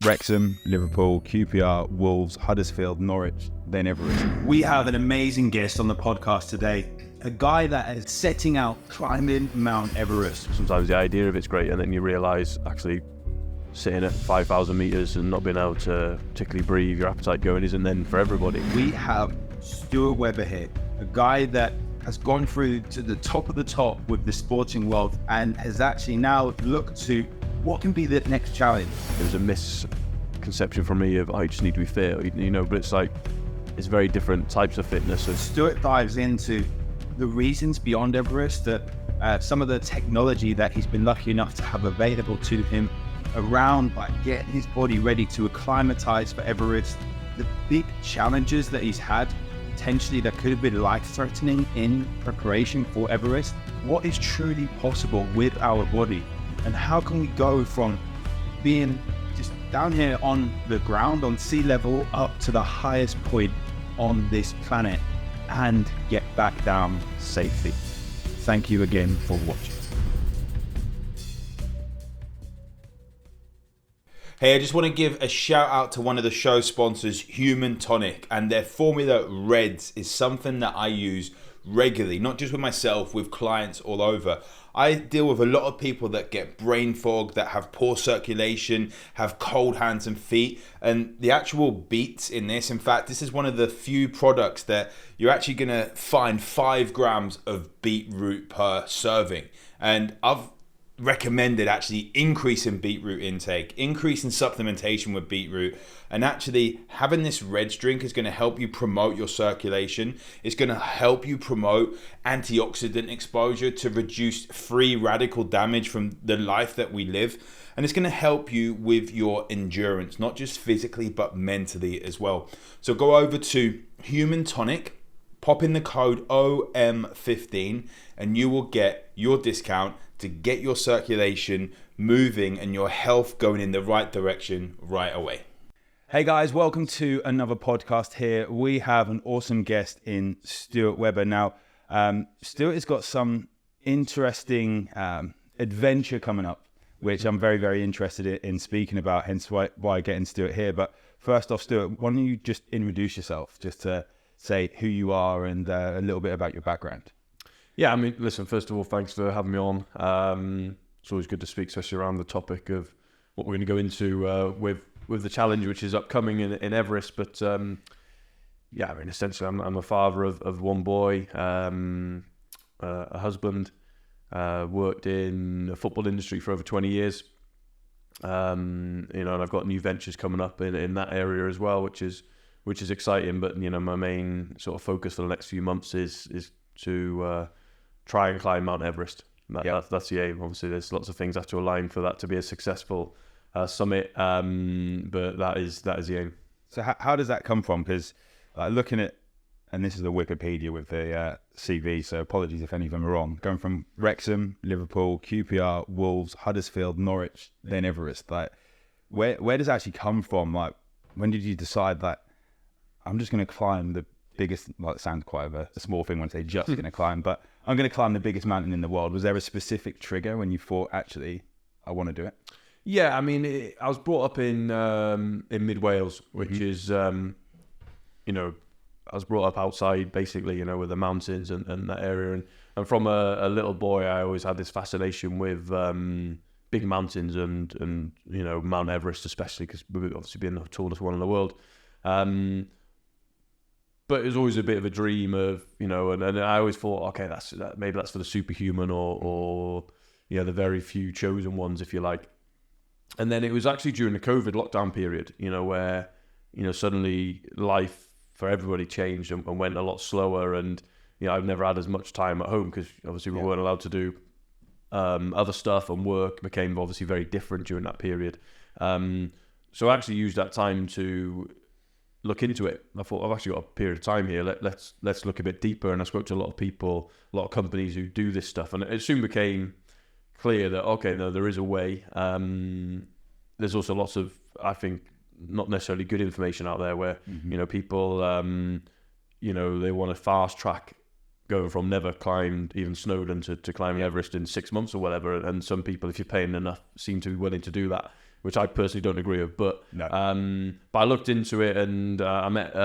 Wrexham, Liverpool, QPR, Wolves, Huddersfield, Norwich, then Everest. We have an amazing guest on the podcast today, a guy that is setting out climbing Mount Everest. Sometimes the idea of it's great, and then you realise actually sitting at 5,000 metres and not being able to particularly breathe, your appetite going isn't then for everybody. We have Stuart Webber here, a guy that has gone through to the top of the top with the sporting world and has actually now looked to what can be the next challenge. There was a misconception for me of, you just need to be fit, but it's like, it's very different types of fitness. And Stuart dives into the reasons beyond Everest, that some of the technology that he's been lucky enough to have available to him around like getting his body ready to acclimatize for Everest, the big challenges that he's had, potentially that could have been life-threatening in preparation for Everest, what is truly possible with our body, and how can we go from being just down here on the ground, on sea level, up to the highest point on this planet and get back down safely. Thank you again for watching. Hey, I just want to give a shout out to one of the show sponsors, Human Tonic, and their formula Reds is something that I use regularly, not just with myself, with clients all over. I deal with a lot of people that get brain fog, that have poor circulation, have cold hands and feet, and the actual beats in this, in fact, this is one of the few products that you're actually going to find 5 grams of beetroot per serving. And I've recommended actually increasing beetroot intake, increasing supplementation with beetroot, and actually having this Reds drink is going to help you promote your circulation. It's going to help you promote antioxidant exposure to reduce free radical damage from the life that we live, and it's going to help you with your endurance, not just physically but mentally as well. So go over to Human Tonic, pop in the code OM15 and you will get your discount to get your circulation moving and your health going in the right direction right away. Hey guys, welcome to another podcast here. We have an awesome guest in Stuart Webber. Now, Stuart has got some interesting adventure coming up, which I'm very, very interested in speaking about, hence why getting Stuart here. But first off, Stuart, why don't you just introduce yourself, just to say who you are and a little bit about your background. Yeah, I mean, listen, first of all, thanks for having me on. It's always good to speak, especially around the topic of what we're going to go into with the challenge, which is upcoming in Everest. But yeah, I mean, essentially, I'm a father of one boy, a husband, worked in the football industry for over 20 years. And I've got new ventures coming up in that area as well, which is exciting. But my main sort of focus for the next few months is to try and climb Mount Everest. That's the aim. Obviously, there's lots of things have to align for that to be a successful summit, but that is the aim. So how does that come from? Because looking at, and this is the Wikipedia with the CV, so apologies if any of them are wrong, going from Wrexham, Liverpool, QPR, Wolves, Huddersfield, Norwich, then Everest. Like, where does it actually come from? Like, when did you decide that I'm just going to climb the biggest, it sounds quite a small thing when I say just going to climb, but I'm going to climb the biggest mountain in the world. Was there a specific trigger when you thought, actually, I want to do it? Yeah, I mean, I was brought up in mid Wales, which is, I was brought up outside, basically, with the mountains and that area. And from a little boy, I always had this fascination with big mountains and Mount Everest, especially, because we've obviously been the tallest one in the world. But it was always a bit of a dream of, and I always thought, okay, maybe that's for the superhuman or the very few chosen ones, if you like. And then it was actually during the COVID lockdown period, where, suddenly life for everybody changed and went a lot slower. And, I've never had as much time at home because obviously we weren't allowed to do other stuff, and work became obviously very different during that period. So I actually used that time to look into it. I thought, I've actually got a period of time here. Let's look a bit deeper. And I spoke to a lot of people, a lot of companies who do this stuff, and it soon became clear that okay, no, there is a way. There's also lots of, I think, not necessarily good information out there where people they want to fast track going from never climbed even Snowdon to climbing Everest in 6 months or whatever. And some people, if you're paying enough, seem to be willing to do that. which I personally don't agree with. But No. but I looked into it, and I met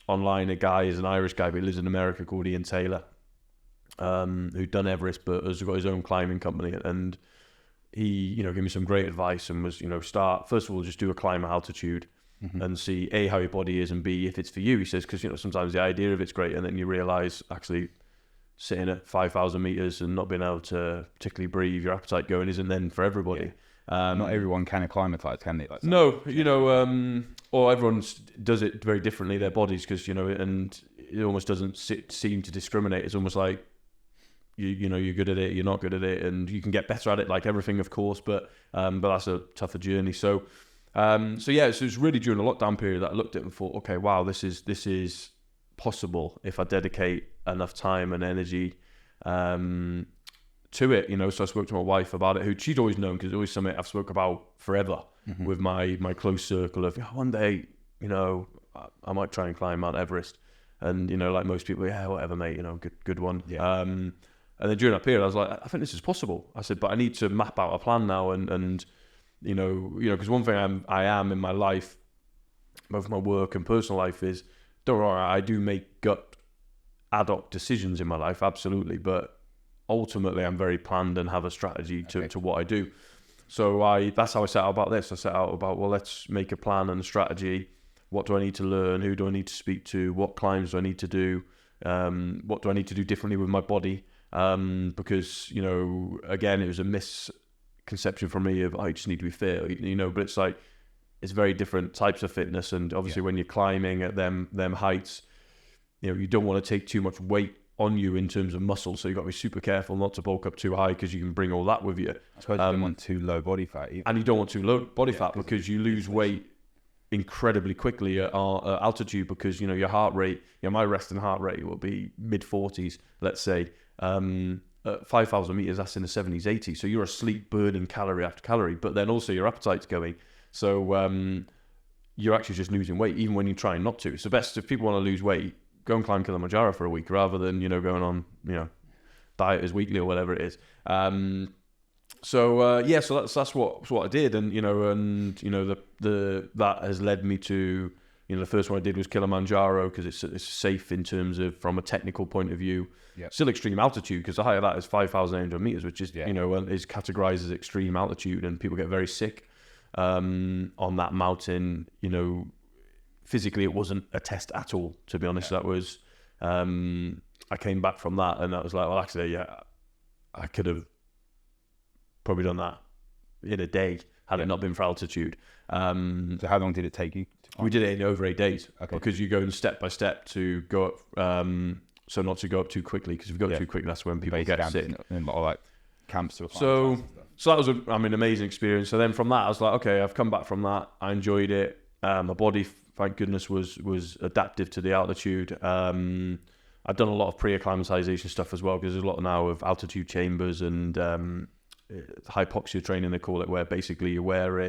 online a guy, he's an Irish guy, but he lives in America, called Ian Taylor, who'd done Everest, but has got his own climbing company. And he, gave me some great advice and was, start, first of all, just do a climb at altitude and see, A, how your body is, and B, if it's for you. He says, because, sometimes the idea of it's great, and then you realise, actually, sitting at 5,000 metres and not being able to particularly breathe, your appetite going isn't then for everybody. Not everyone can acclimatise, can they? Like No, or everyone does it very differently, their bodies, because, and it almost doesn't seem to discriminate. It's almost like, you're good at it, you're not good at it, and you can get better at it, like everything, of course, but that's a tougher journey. So it was really during the lockdown period that I looked at it and thought, okay, wow, this is possible if I dedicate enough time and energy to it, So I spoke to my wife about it, who she'd always known, because it's always something I've spoke about forever with my close circle of, one day, I might try and climb Mount Everest. And, like most people, yeah, whatever, mate, good one. Yeah. And then during that period, I was like, I think this is possible. I said, but I need to map out a plan now, and because one thing I am in my life, both my work and personal life, is, don't worry, I do make gut ad hoc decisions in my life, absolutely, but ultimately I'm very planned and have a strategy to what I do. So that's how I set out about this. I set out about, well, let's make a plan and a strategy. What do I need to learn? Who do I need to speak to? What climbs do I need to do? What do I need to do differently with my body? Because, again, it was a misconception for me of, I just need to be fit, but it's like, it's very different types of fitness. And obviously when you're climbing at them heights, you don't want to take too much weight on you in terms of muscle. So you've got to be super careful not to bulk up too high, because you can bring all that with you. I suppose you don't want too low body fat either. And you don't want too low body fat, because you lose weight incredibly quickly at altitude, because your heart rate, my resting heart rate will be mid-40s, let's say. At 5,000 meters, that's in the 70s, 80s. So you're asleep, burning calorie after calorie, but then also your appetite's going. So you're actually just losing weight, even when you're trying not to. So best, if people want to lose weight, go and climb Kilimanjaro for a week, rather than going on dieters weekly or whatever it is. So that's what I did, and that has led me to the first one I did was Kilimanjaro, because it's safe in terms of, from a technical point of view. Yep. Still extreme altitude, because the height of that is 5,800 meters, which is is categorized as extreme altitude, and people get very sick on that mountain. Physically it wasn't a test at all, to be honest. That was I came back from that, and that was like, well, actually, I could have probably done that in a day had it not been for altitude. So how long did it take you? We did it in over 8 days, Okay. because you go in step by step to go up, so not to go up too quickly, because if you go too quickly, that's when people get sick. And a lot of like camps to So that was an amazing experience. So then from that, I was like, okay, I've come back from that. I enjoyed it. My body, thank goodness, was adaptive to the altitude. I've done a lot of pre-acclimatization stuff as well, because there's a lot now of altitude chambers and hypoxia training, they call it, where basically you wear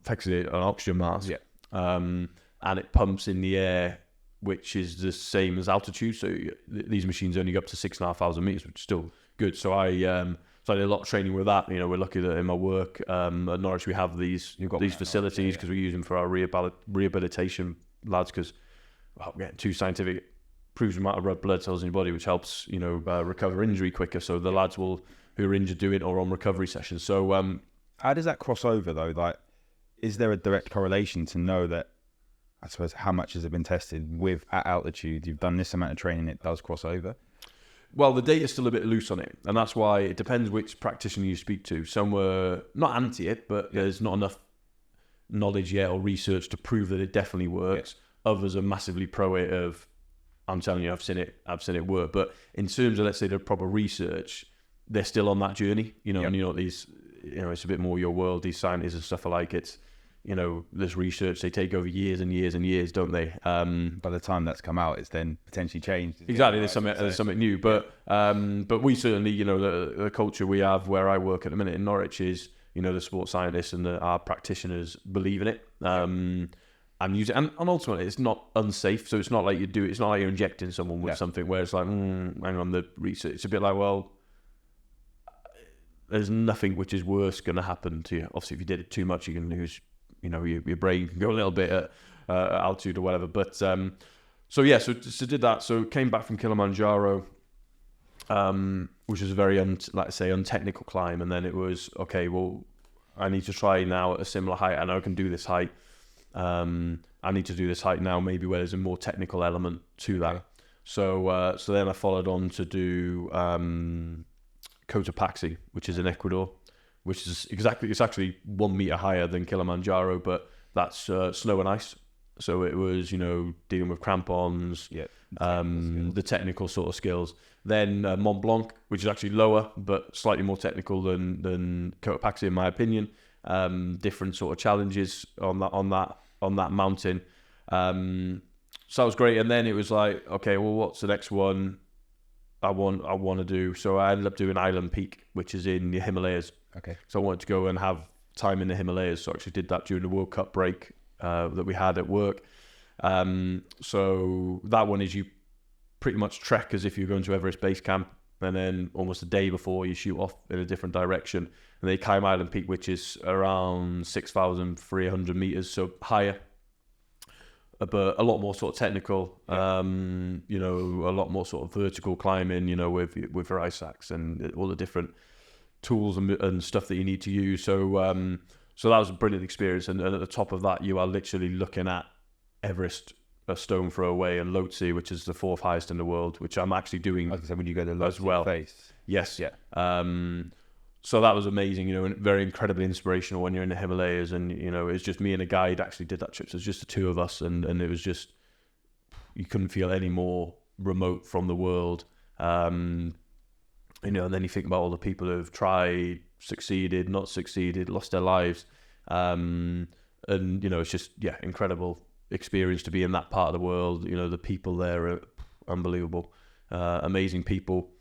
effectively an oxygen mask, and it pumps in the air, which is the same as altitude. So these machines only go up to 6,500 meters, which is still good. So I did a lot of training with that. We're lucky that in my work at Norwich we have these facilities, because we use them for our rehabilitation lads, because getting too scientific, proves the amount of red blood cells in your body, which helps recover injury quicker. So the lads who are injured do it, or on recovery sessions. So how does that cross over though? Like, is there a direct correlation to know that, I suppose, how much has it been tested with at altitude? You've done this amount of training, it does cross over. Well, the data's still a bit loose on it, and that's why it depends which practitioner you speak to. Some were not anti it, but there's not enough knowledge yet or research to prove that it definitely works. Others are massively pro it of, I'm telling you, I've seen it work. But in terms of, let's say, the proper research, they're still on that journey, and these, it's a bit more your world, these scientists and stuff alike. It's, this research, they take over years and years and years, don't they? By the time that's come out, it's then potentially changed. Exactly, there's something new. But we certainly, the culture we have where I work at the minute in Norwich is, the sports scientists and our practitioners believe in it. And use it, and ultimately it's not unsafe. So it's not like it's not like you're injecting someone with something where it's like, hang on, the research. It's a bit like, well, there's nothing which is worse going to happen to you. Obviously, if you did it too much, you can lose, your brain can go a little bit at altitude or whatever. But so did that. So came back from Kilimanjaro, which was a very untechnical climb, and then it was okay. Well, I need to try now at a similar height. I know I can do this height. I need to do this height now, maybe where there's a more technical element to that. So then I followed on to do Cotopaxi, which is in Ecuador, which is it's actually 1 meter higher than Kilimanjaro, but that's snow and ice. So it was, dealing with crampons, the technical sort of skills. Then Mont Blanc, which is actually lower, but slightly more technical than Cotopaxi, in my opinion. Different sort of challenges on that mountain. So that was great. And then it was like, okay, well, what's the next one I want to do? So I ended up doing Island Peak, which is in the Himalayas. Okay. So I wanted to go and have time in the Himalayas. So I actually did that during the World Cup break that we had at work. So that one is you pretty much trek as if you're going to Everest Base Camp, and then almost a day before you shoot off in a different direction. And they climb Island Peak, which is around 6,300 meters, so higher, but a lot more sort of technical, a lot more sort of vertical climbing, with your ice axe and all the different tools and stuff that you need to use. So so that was a brilliant experience. And at the top of that, you are literally looking at Everest a stone throw away, and Lhotse, which is the 4th highest in the world, which I'm actually doing when you go to Lhotse as well. Face. Yes. Yeah. So that was amazing, and very incredibly inspirational when you're in the Himalayas, and it's just me and a guide actually did that trip. So it's just the two of us, and it was just, you couldn't feel any more remote from the world. And then you think about all the people who've tried, succeeded, not succeeded, lost their lives, and it's just incredible experience to be in that part of the world. The people there are unbelievable, amazing people.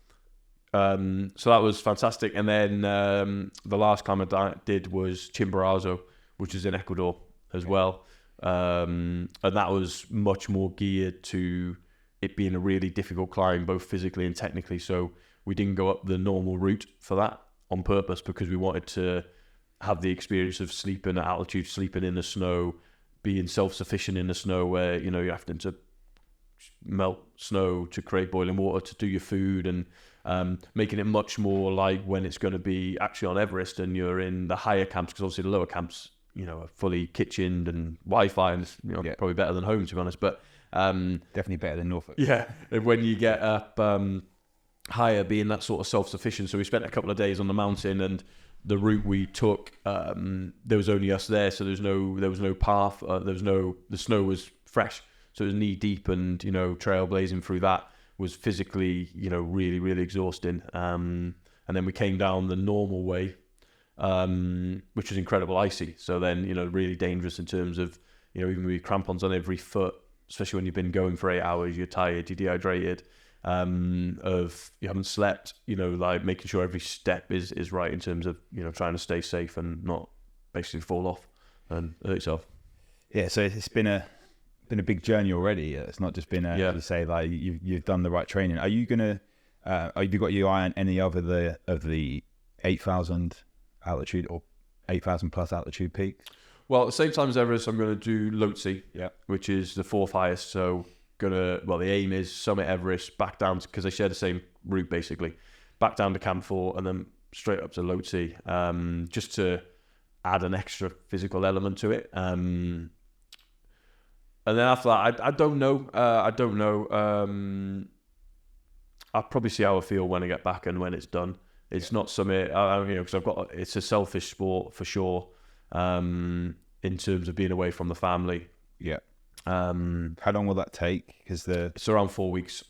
So that was fantastic. And then the last climb I did was Chimborazo, which is in Ecuador as well. And that was much more geared to it being a really difficult climb, both physically and technically. So we didn't go up the normal route for that on purpose, because we wanted to have the experience of sleeping at altitude, sleeping in the snow, being self-sufficient in the snow, where, you're having to melt snow to create boiling water to do your food, and making it much more like when it's going to be actually on Everest and you're in the higher camps, because obviously the lower camps, are fully kitchened and Wi-Fi, and probably better than home, to be honest, but definitely better than Norfolk. Yeah, when you get up higher, being that sort of self-sufficient. So we spent a couple of days on the mountain, and the route we took, there was only us there, so there was no path, the snow was fresh, so it was knee deep, and trailblazing through that was physically really, really exhausting. And then we came down the normal way, which was incredible, icy. So then really dangerous in terms of even with crampons on every foot, especially when you've been going for 8 hours, you're tired, you're dehydrated, you haven't slept, like making sure every step is right in terms of trying to stay safe and not basically fall off and hurt yourself. Yeah, so it's been a big journey already. It's not just been to say like you've done the right training. Are you gonna have you got your eye on any other of the 8,000 altitude or 8,000 plus altitude peaks? Well, at the same time as Everest, I'm going to do Lhotse, which is the 4th highest. So the aim is summit Everest, back down, because they share the same route basically, back down to Camp 4 and then straight up to Lhotse, just to add an extra physical element to it. And then after that, I don't know. I'll probably see how I feel when I get back and when it's done. It's not something, because it's a selfish sport for sure, in terms of being away from the family. Yeah. How long will that take? Because it's around 4 weeks.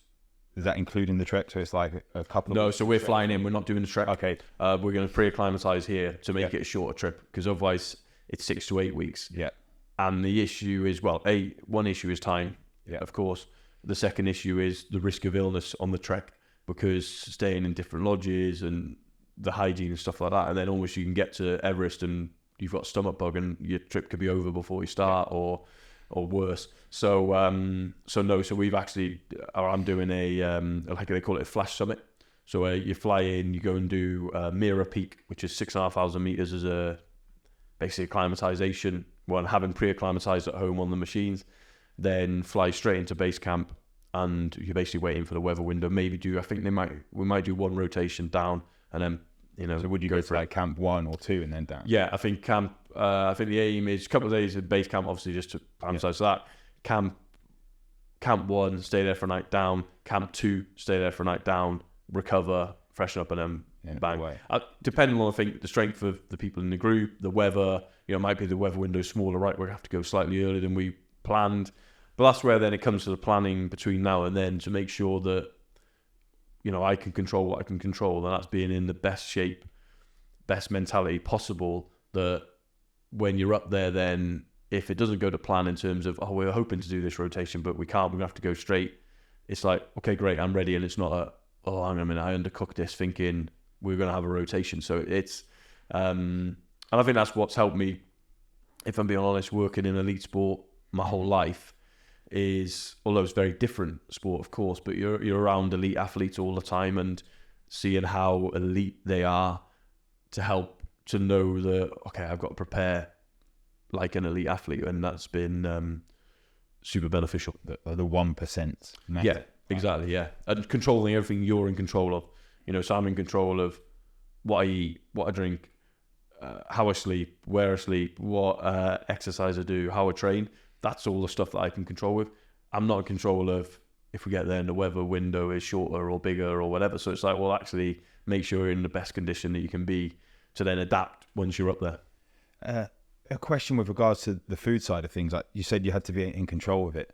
Is that including the trek? So it's like a couple of No, so we're flying in. We're not doing the trek. Okay. We're going to pre-acclimatise here to make it a shorter trip, because otherwise it's 6 to 8 weeks. Yeah. And the issue is, one issue is time, of course. The second issue is the risk of illness on the trek, because staying in different lodges and the hygiene and stuff like that, and then almost you can get to Everest and you've got stomach bug and your trip could be over before you start, or worse. So we've actually, or I'm doing a like they call it a flash summit. So you fly in, you go and do Mira Peak, which is 6,500 meters as a basically acclimatization, well, having pre-acclimatized at home on the machines, then fly straight into base camp, and you're basically waiting for the weather window. I think we might do one rotation down, and then, you know. So would you go for like camp 1 or 2 and then down? Yeah, I think I think the aim is a couple of days at base camp, obviously, just to emphasize that. Camp 1, stay there for a night down. Camp 2, stay there for a night down, recover, freshen up, and then bang. Depending on, I think, the strength of the people in the group, the weather, it might be the weather window smaller, right? We have to go slightly earlier than we planned. But that's where then it comes to the planning between now and then to make sure that, I can control what I can control, and that's being in the best shape, best mentality possible, that when you're up there, then if it doesn't go to plan in terms of, we're hoping to do this rotation, but we can't, we're going to have to go straight. It's like, okay, great, I'm ready. And it's not hang on a minute, I undercooked this thinking we're going to have a rotation. So it's, and I think that's what's helped me, if I'm being honest, working in elite sport my whole life is, although it's very different sport, of course, but you're around elite athletes all the time and seeing how elite they are to help to know that, okay, I've got to prepare like an elite athlete, and that's been super beneficial. The 1% method. Yeah, exactly, yeah. And controlling everything you're in control of. So I'm in control of what I eat, what I drink, how I sleep, where I sleep, what exercise I do, how I train. That's all the stuff that I can control with. I'm not in control of if we get there and the weather window is shorter or bigger or whatever. So it's like, well, actually make sure you're in the best condition that you can be to then adapt once you're up there. A question with regards to the food side of things. Like you said, you had to be in control of it.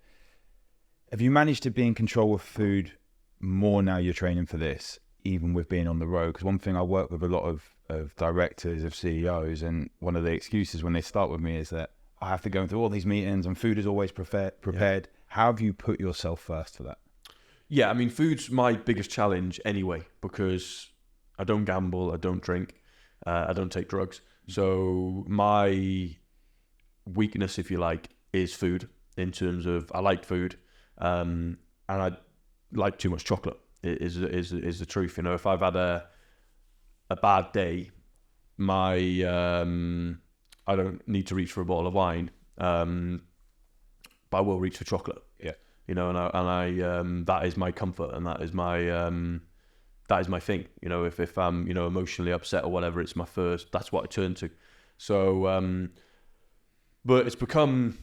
Have you managed to be in control of food more now you're training for this, even with being on the road? Because one thing, I work with a lot of directors, of CEOs, and one of the excuses when they start with me is that I have to go into all these meetings and food is always prepared. Yeah. How have you put yourself first for that? Yeah, I mean, food's my biggest challenge anyway, because I don't gamble, I don't drink, I don't take drugs. So my weakness, if you like, is food, in terms of I like food, and I like too much chocolate. Is the truth. If I've had a bad day, I don't need to reach for a bottle of wine, but I will reach for chocolate. Yeah, and I that is my comfort, and that is my thing. If I'm emotionally upset or whatever, it's that's what I turn to. So but it's become,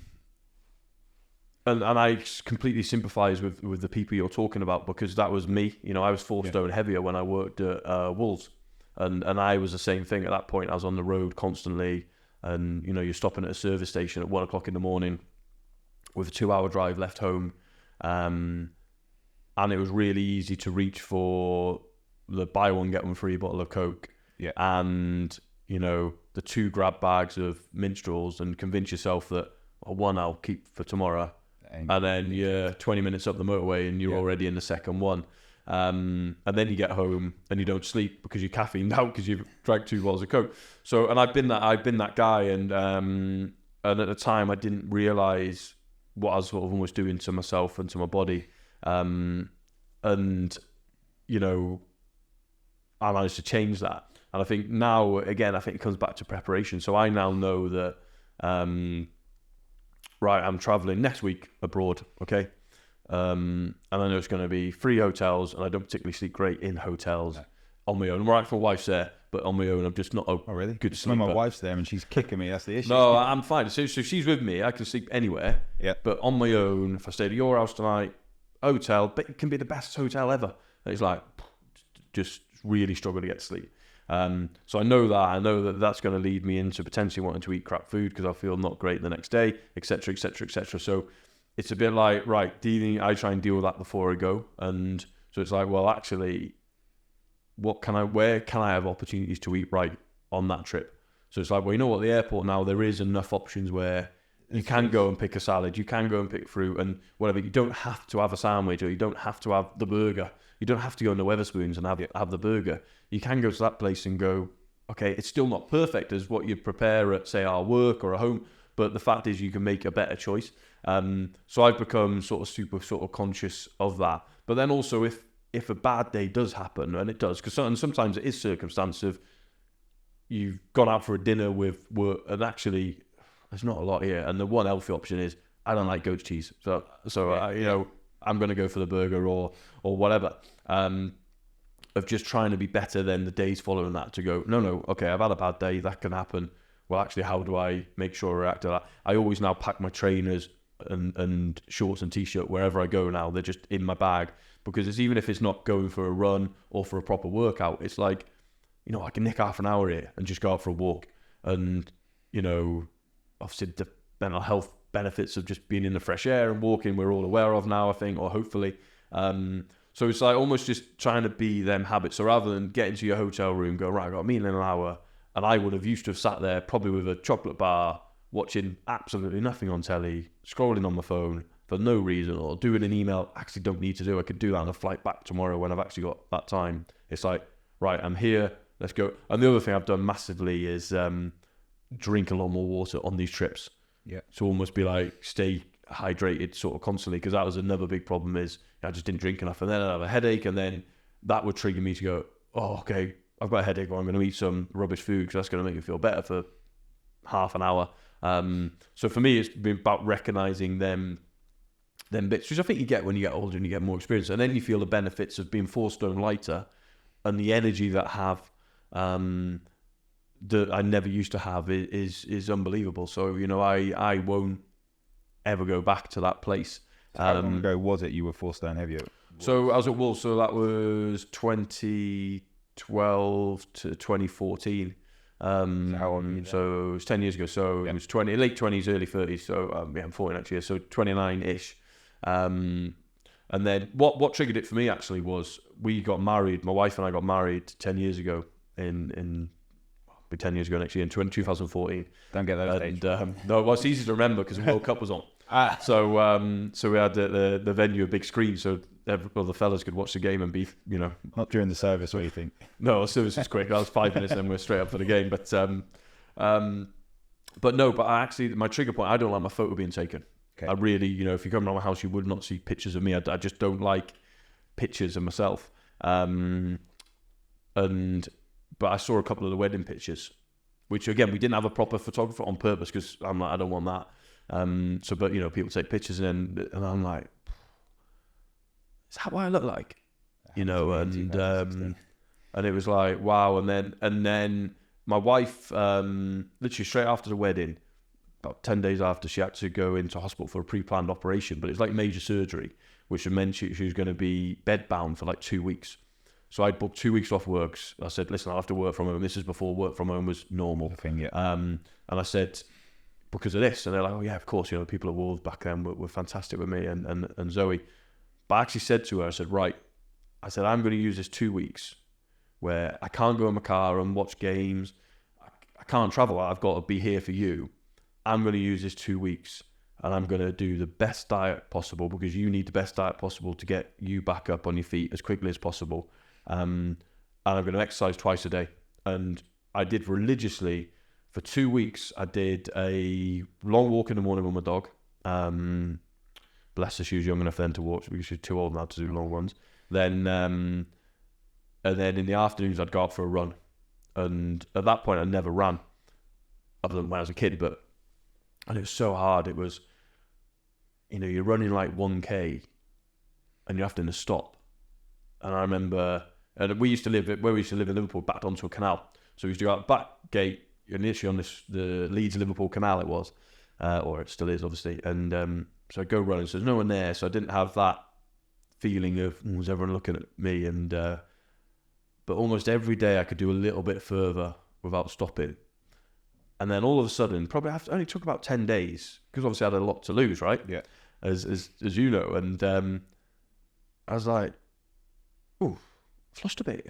and I completely sympathize with the people you're talking about, because that was me. I was 4 stone heavier when I worked at Wolves, and I was the same thing at that point. I was on the road constantly, and you're stopping at a service station at 1 o'clock in the morning with a 2-hour drive left home, and it was really easy to reach for the buy one get one free bottle of Coke, and the 2 grab bags of minstrels, and convince yourself that one I'll keep for tomorrow, and then you're 20 minutes up the motorway and you're already in the second one, and then you get home and you don't sleep because you're caffeined out because you've drank 2 bottles of Coke. So, and I've been that guy, and at the time I didn't realize what I was sort of almost doing to myself and to my body, and I managed to change that. And I think now, again, I think it comes back to preparation. So I now know that, right, I'm traveling next week abroad, okay? And I know it's going to be 3 hotels, and I don't particularly sleep great in hotels on my own. Right, my wife's there, but on my own, I'm just not really good to sleep. My wife's there and she's kicking me, that's the issue. No, I'm fine. So she's with me, I can sleep anywhere. Yeah. But on my own, if I stay at your house tonight, hotel, but it can be the best hotel ever. And it's like, just really struggle to get to sleep. So I know that that's going to lead me into potentially wanting to eat crap food because I feel not great the next day, etc., etc., etc. So it's a bit like, right, I try and deal with that before I go, and so it's like, well, actually, where can I have opportunities to eat right on that trip? So it's like, well, at the airport now there is enough options where you can go and pick a salad, you can go and pick fruit and whatever. You don't have to have a sandwich, or you don't have to have the burger. You don't have to go into Wetherspoons and have the burger. You can go to that place and go, okay, it's still not perfect as what you prepare at, say, our work or a home, but the fact is you can make a better choice. So I've become super conscious of that. But then also, if if a bad day does happen, and it does, because sometimes it is circumstance of you've gone out for a dinner with work, and actually there's not a lot here, and the one healthy option is I don't like goat cheese, so I'm going to go for the burger or whatever. Of just trying to be better than the days following that, to go, no, okay, I've had a bad day, that can happen. Well, actually, how do I make sure I react to that? I always now pack my trainers and shorts and t-shirt wherever I go now. They're just in my bag, because it's, even if it's not going for a run or for a proper workout, it's like, I can nick half an hour here and just go out for a walk. And, obviously the mental health benefits of just being in the fresh air and walking, we're all aware of now, I think, or hopefully. So it's like almost just trying to be them habits. So rather than get into your hotel room, go, right, I got a meeting in an hour, and I would have used to have sat there probably with a chocolate bar, watching absolutely nothing on telly, scrolling on my phone for no reason, or doing an email I actually don't need to do. I could do that on a flight back tomorrow when I've actually got that time. It's like, right, I'm here, let's go. And the other thing I've done massively is drink a lot more water on these trips. Yeah. To almost be like, stay hydrated sort of constantly, because that was another big problem, is I just didn't drink enough, and then I'd have a headache, and then that would trigger me to go, oh, okay, I've got a headache, or I'm going to eat some rubbish food because that's going to make me feel better for half an hour. So for me, it's been about recognizing them bits, which I think you get when you get older and you get more experience, and then you feel the benefits of being 4 stone lighter and the energy that that I never used to have is unbelievable. So I won't ever go back to that place. How long ago was it you were 4 stone heavier? So I was at Wolves, so that was 2012 to 2014. How old? So it was 10 years ago. So it was late 20s, early 30s. So I'm 40 next year, so 29-ish. And then what triggered it for me actually was we got married. My wife and I got married 10 years ago in 10 years ago next year in 2014. Don't get those dates. No, well, it's easy to remember because the World Cup was on. So we had the venue, a big screen, so all the fellas could watch the game and be, Not during the service, what do you think? No, the service was quick. That was 5 minutes, and we're straight up for the game. But I actually, my trigger point, I don't like my photo being taken. Okay. I really, if you come around my house, you would not see pictures of me. I just don't like pictures of myself. But I saw a couple of the wedding pictures, which again, we didn't have a proper photographer on purpose, because I'm like, I don't want that. But people take pictures and I'm like, is that what I look like? And it was like, wow. And then my wife, literally straight after the wedding, about 10 days after, she had to go into hospital for a pre-planned operation, but it was like major surgery, which meant she was going to be bedbound for like 2 weeks. So I'd booked 2 weeks off work. I said, listen, I'll have to work from home. This is before work from home was normal. And I said, because of this. And they're like, oh yeah, of course, people at Wolves back then were fantastic with me and Zoe. But I actually said to her, I said, I'm going to use this 2 weeks where I can't go in my car and watch games. I can't travel. I've got to be here for you. I'm going to use this 2 weeks, and I'm going to do the best diet possible, because you need the best diet possible to get you back up on your feet as quickly as possible. And I'm going to exercise twice a day. And I did religiously for 2 weeks. I did a long walk in the morning with my dog. Bless her, she was young enough then to walk, because she's too old now to do long ones. Then and then in the afternoons I'd go out for a run. And at that point I never ran, other than when I was a kid. And it was so hard. It was, you're running like 1K and you're having to stop. And I remember, and we used to live in Liverpool, backed onto a canal. So we used to go out back gate, and literally on the Leeds-Liverpool canal it was, or it still is, obviously. And so I'd go running, so there's no one there, so I didn't have that feeling of, was everyone looking at me? And but almost every day I could do a little bit further without stopping. And then all of a sudden, probably only took about 10 days, because obviously I had a lot to lose, right? Yeah. As you know. And I was like, oh, I've lost a bit.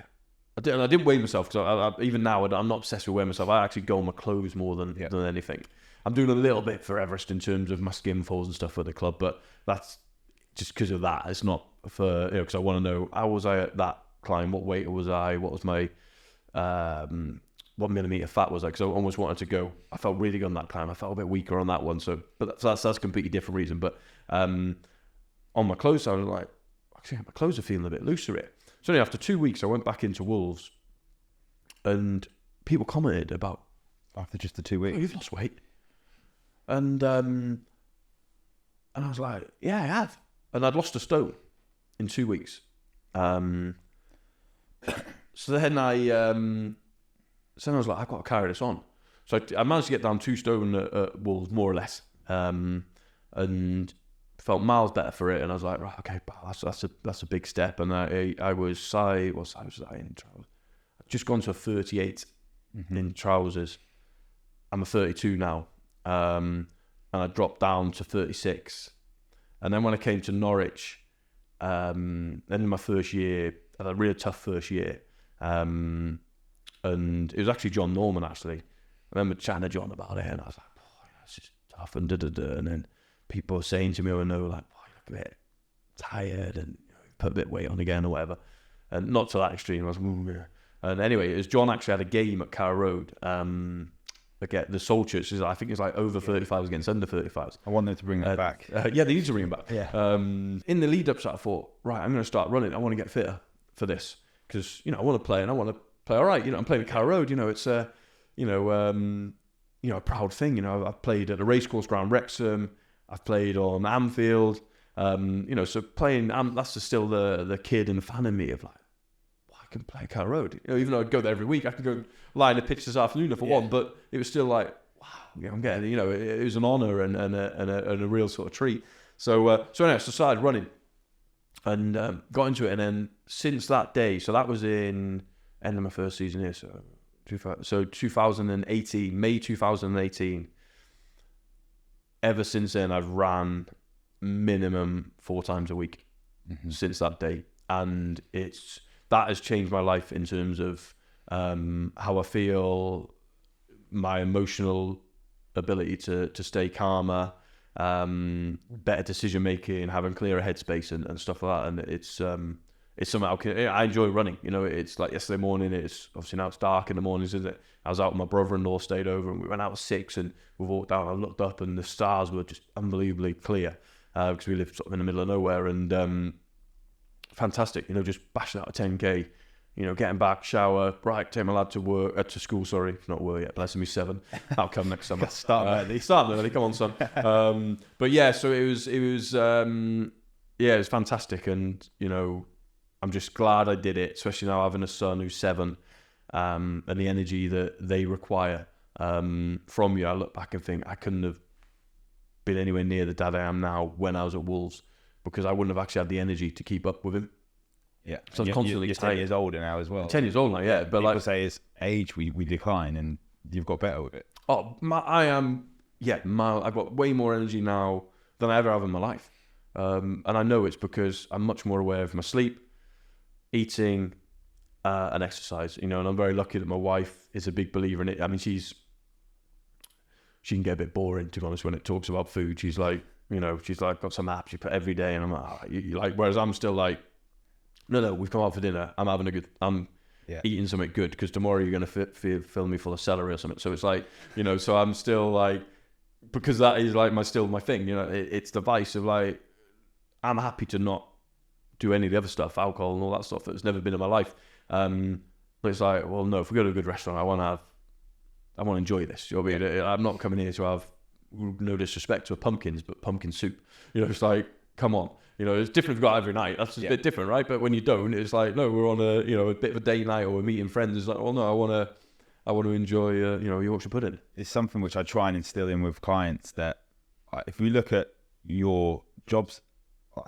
I didn't weigh myself, because I even now I'm not obsessed with weighing myself. I actually go on my clothes more than anything. I'm doing a little bit for Everest in terms of my skin folds and stuff for the club, but that's just because of that. It's not for, because I want to know, how was I at that climb? What weight was I? What was my 1 millimeter fat was I? Because I almost wanted to go. I felt really good on that climb. I felt a bit weaker on that one. So, but that's a completely different reason. But on my clothes, I was like, actually, my clothes are feeling a bit looser here. So only after 2 weeks, I went back into Wolves, and people commented about, After just the 2 weeks. "Oh, you've lost weight," and I was like, "Yeah, I have," and I'd lost a stone in 2 weeks. So then I was like, I've got to carry this on. So I managed to get down 2 stone at Wolves, more or less, and felt miles better for it. And I was like, right, okay, that's a big step. And I was size was I in trousers? I've just gone to a 38 in trousers. I'm a 32 now, and I dropped down to 36. And then when I came to Norwich, then in my first year, I had a really tough first year. And it was actually John Norman, actually. I remember chatting to John about it, and I was like, oh, it's just tough, and da-da-da. And then people were saying to me, oh, no, like, oh, you look a bit tired, and put a bit of weight on again, or whatever. And not to that extreme. I was, yeah. And anyway, it was John actually had a game at Carrow Road. Again, the Soul Church, I think it's like over 35s against under 35s. I want them to bring that back. Yeah, they need to bring it back. Yeah. In the lead up to that, I thought, right, I'm going to start running. I want to get fitter for this. Because, I want to play, and I want to play all right. I'm playing at Carrow Road. It's a proud thing. I've played at a racecourse ground, Wrexham. I've played on Anfield. So playing, that's still the kid and fan in me of like, I can play at Carrow Road. Even though I'd go there every week, I could go lie in the pitch this afternoon for one. But it was still like, wow, I'm getting. It was an honour and a real sort of treat. So anyway, I started running. And got into it, and then since that day, so that was in end of my first season here, so 2018, May 2018. Ever since then, I've ran minimum 4 times a week since that day, and that has changed my life in terms of how I feel, my emotional ability to stay calmer. Better decision making, having clearer headspace and stuff like that, and it's something I enjoy running. It's like yesterday morning. It's obviously now it's dark in the mornings, isn't it? I was out with my brother-in-law, stayed over, and we went out at 6, and we walked down. I looked up, and the stars were just unbelievably clear because we live sort of in the middle of nowhere, and fantastic. Just bashing out a 10k. Getting back, shower, right, take my lad to work, to school, sorry, not work yet, bless him, he's 7. I'll come next summer. Start early, come on, son. But yeah, so it was fantastic, and, I'm just glad I did it, especially now having a son who's 7, and the energy that they require from you. I look back and think I couldn't have been anywhere near the dad I am now when I was at Wolves, because I wouldn't have actually had the energy to keep up with him. Yeah, so I'm constantly you're 10 years older now as well. 10 years old now, yeah. But people say as age we decline, and you've got better with it. Oh, I've got way more energy now than I ever have in my life, and I know it's because I'm much more aware of my sleep, eating, and exercise. And I'm very lucky that my wife is a big believer in it. I mean, she can get a bit boring, to be honest, when it talks about food. She's like, got some apps you put every day, and I'm like, whereas I'm still like, no, we've come out for dinner. I'm eating something good, because tomorrow you're going to fill me full of celery or something. So it's like, so I'm still like, because that is like my thing. It's the vice of like, I'm happy to not do any of the other stuff, alcohol and all that stuff that's never been in my life. But it's like, well, no, if we go to a good restaurant, I want to enjoy this. You know what I mean? I'm not coming here to have, no disrespect to pumpkins, but pumpkin soup. It's like, come on. It's different if you've got it every night. That's a bit different, right? But when you don't, it's like, no, we're on a bit of a day night, or we're meeting friends. It's like, well, no, I want to enjoy, Yorkshire pudding. It's something which I try and instill in with clients, that if we look at your jobs,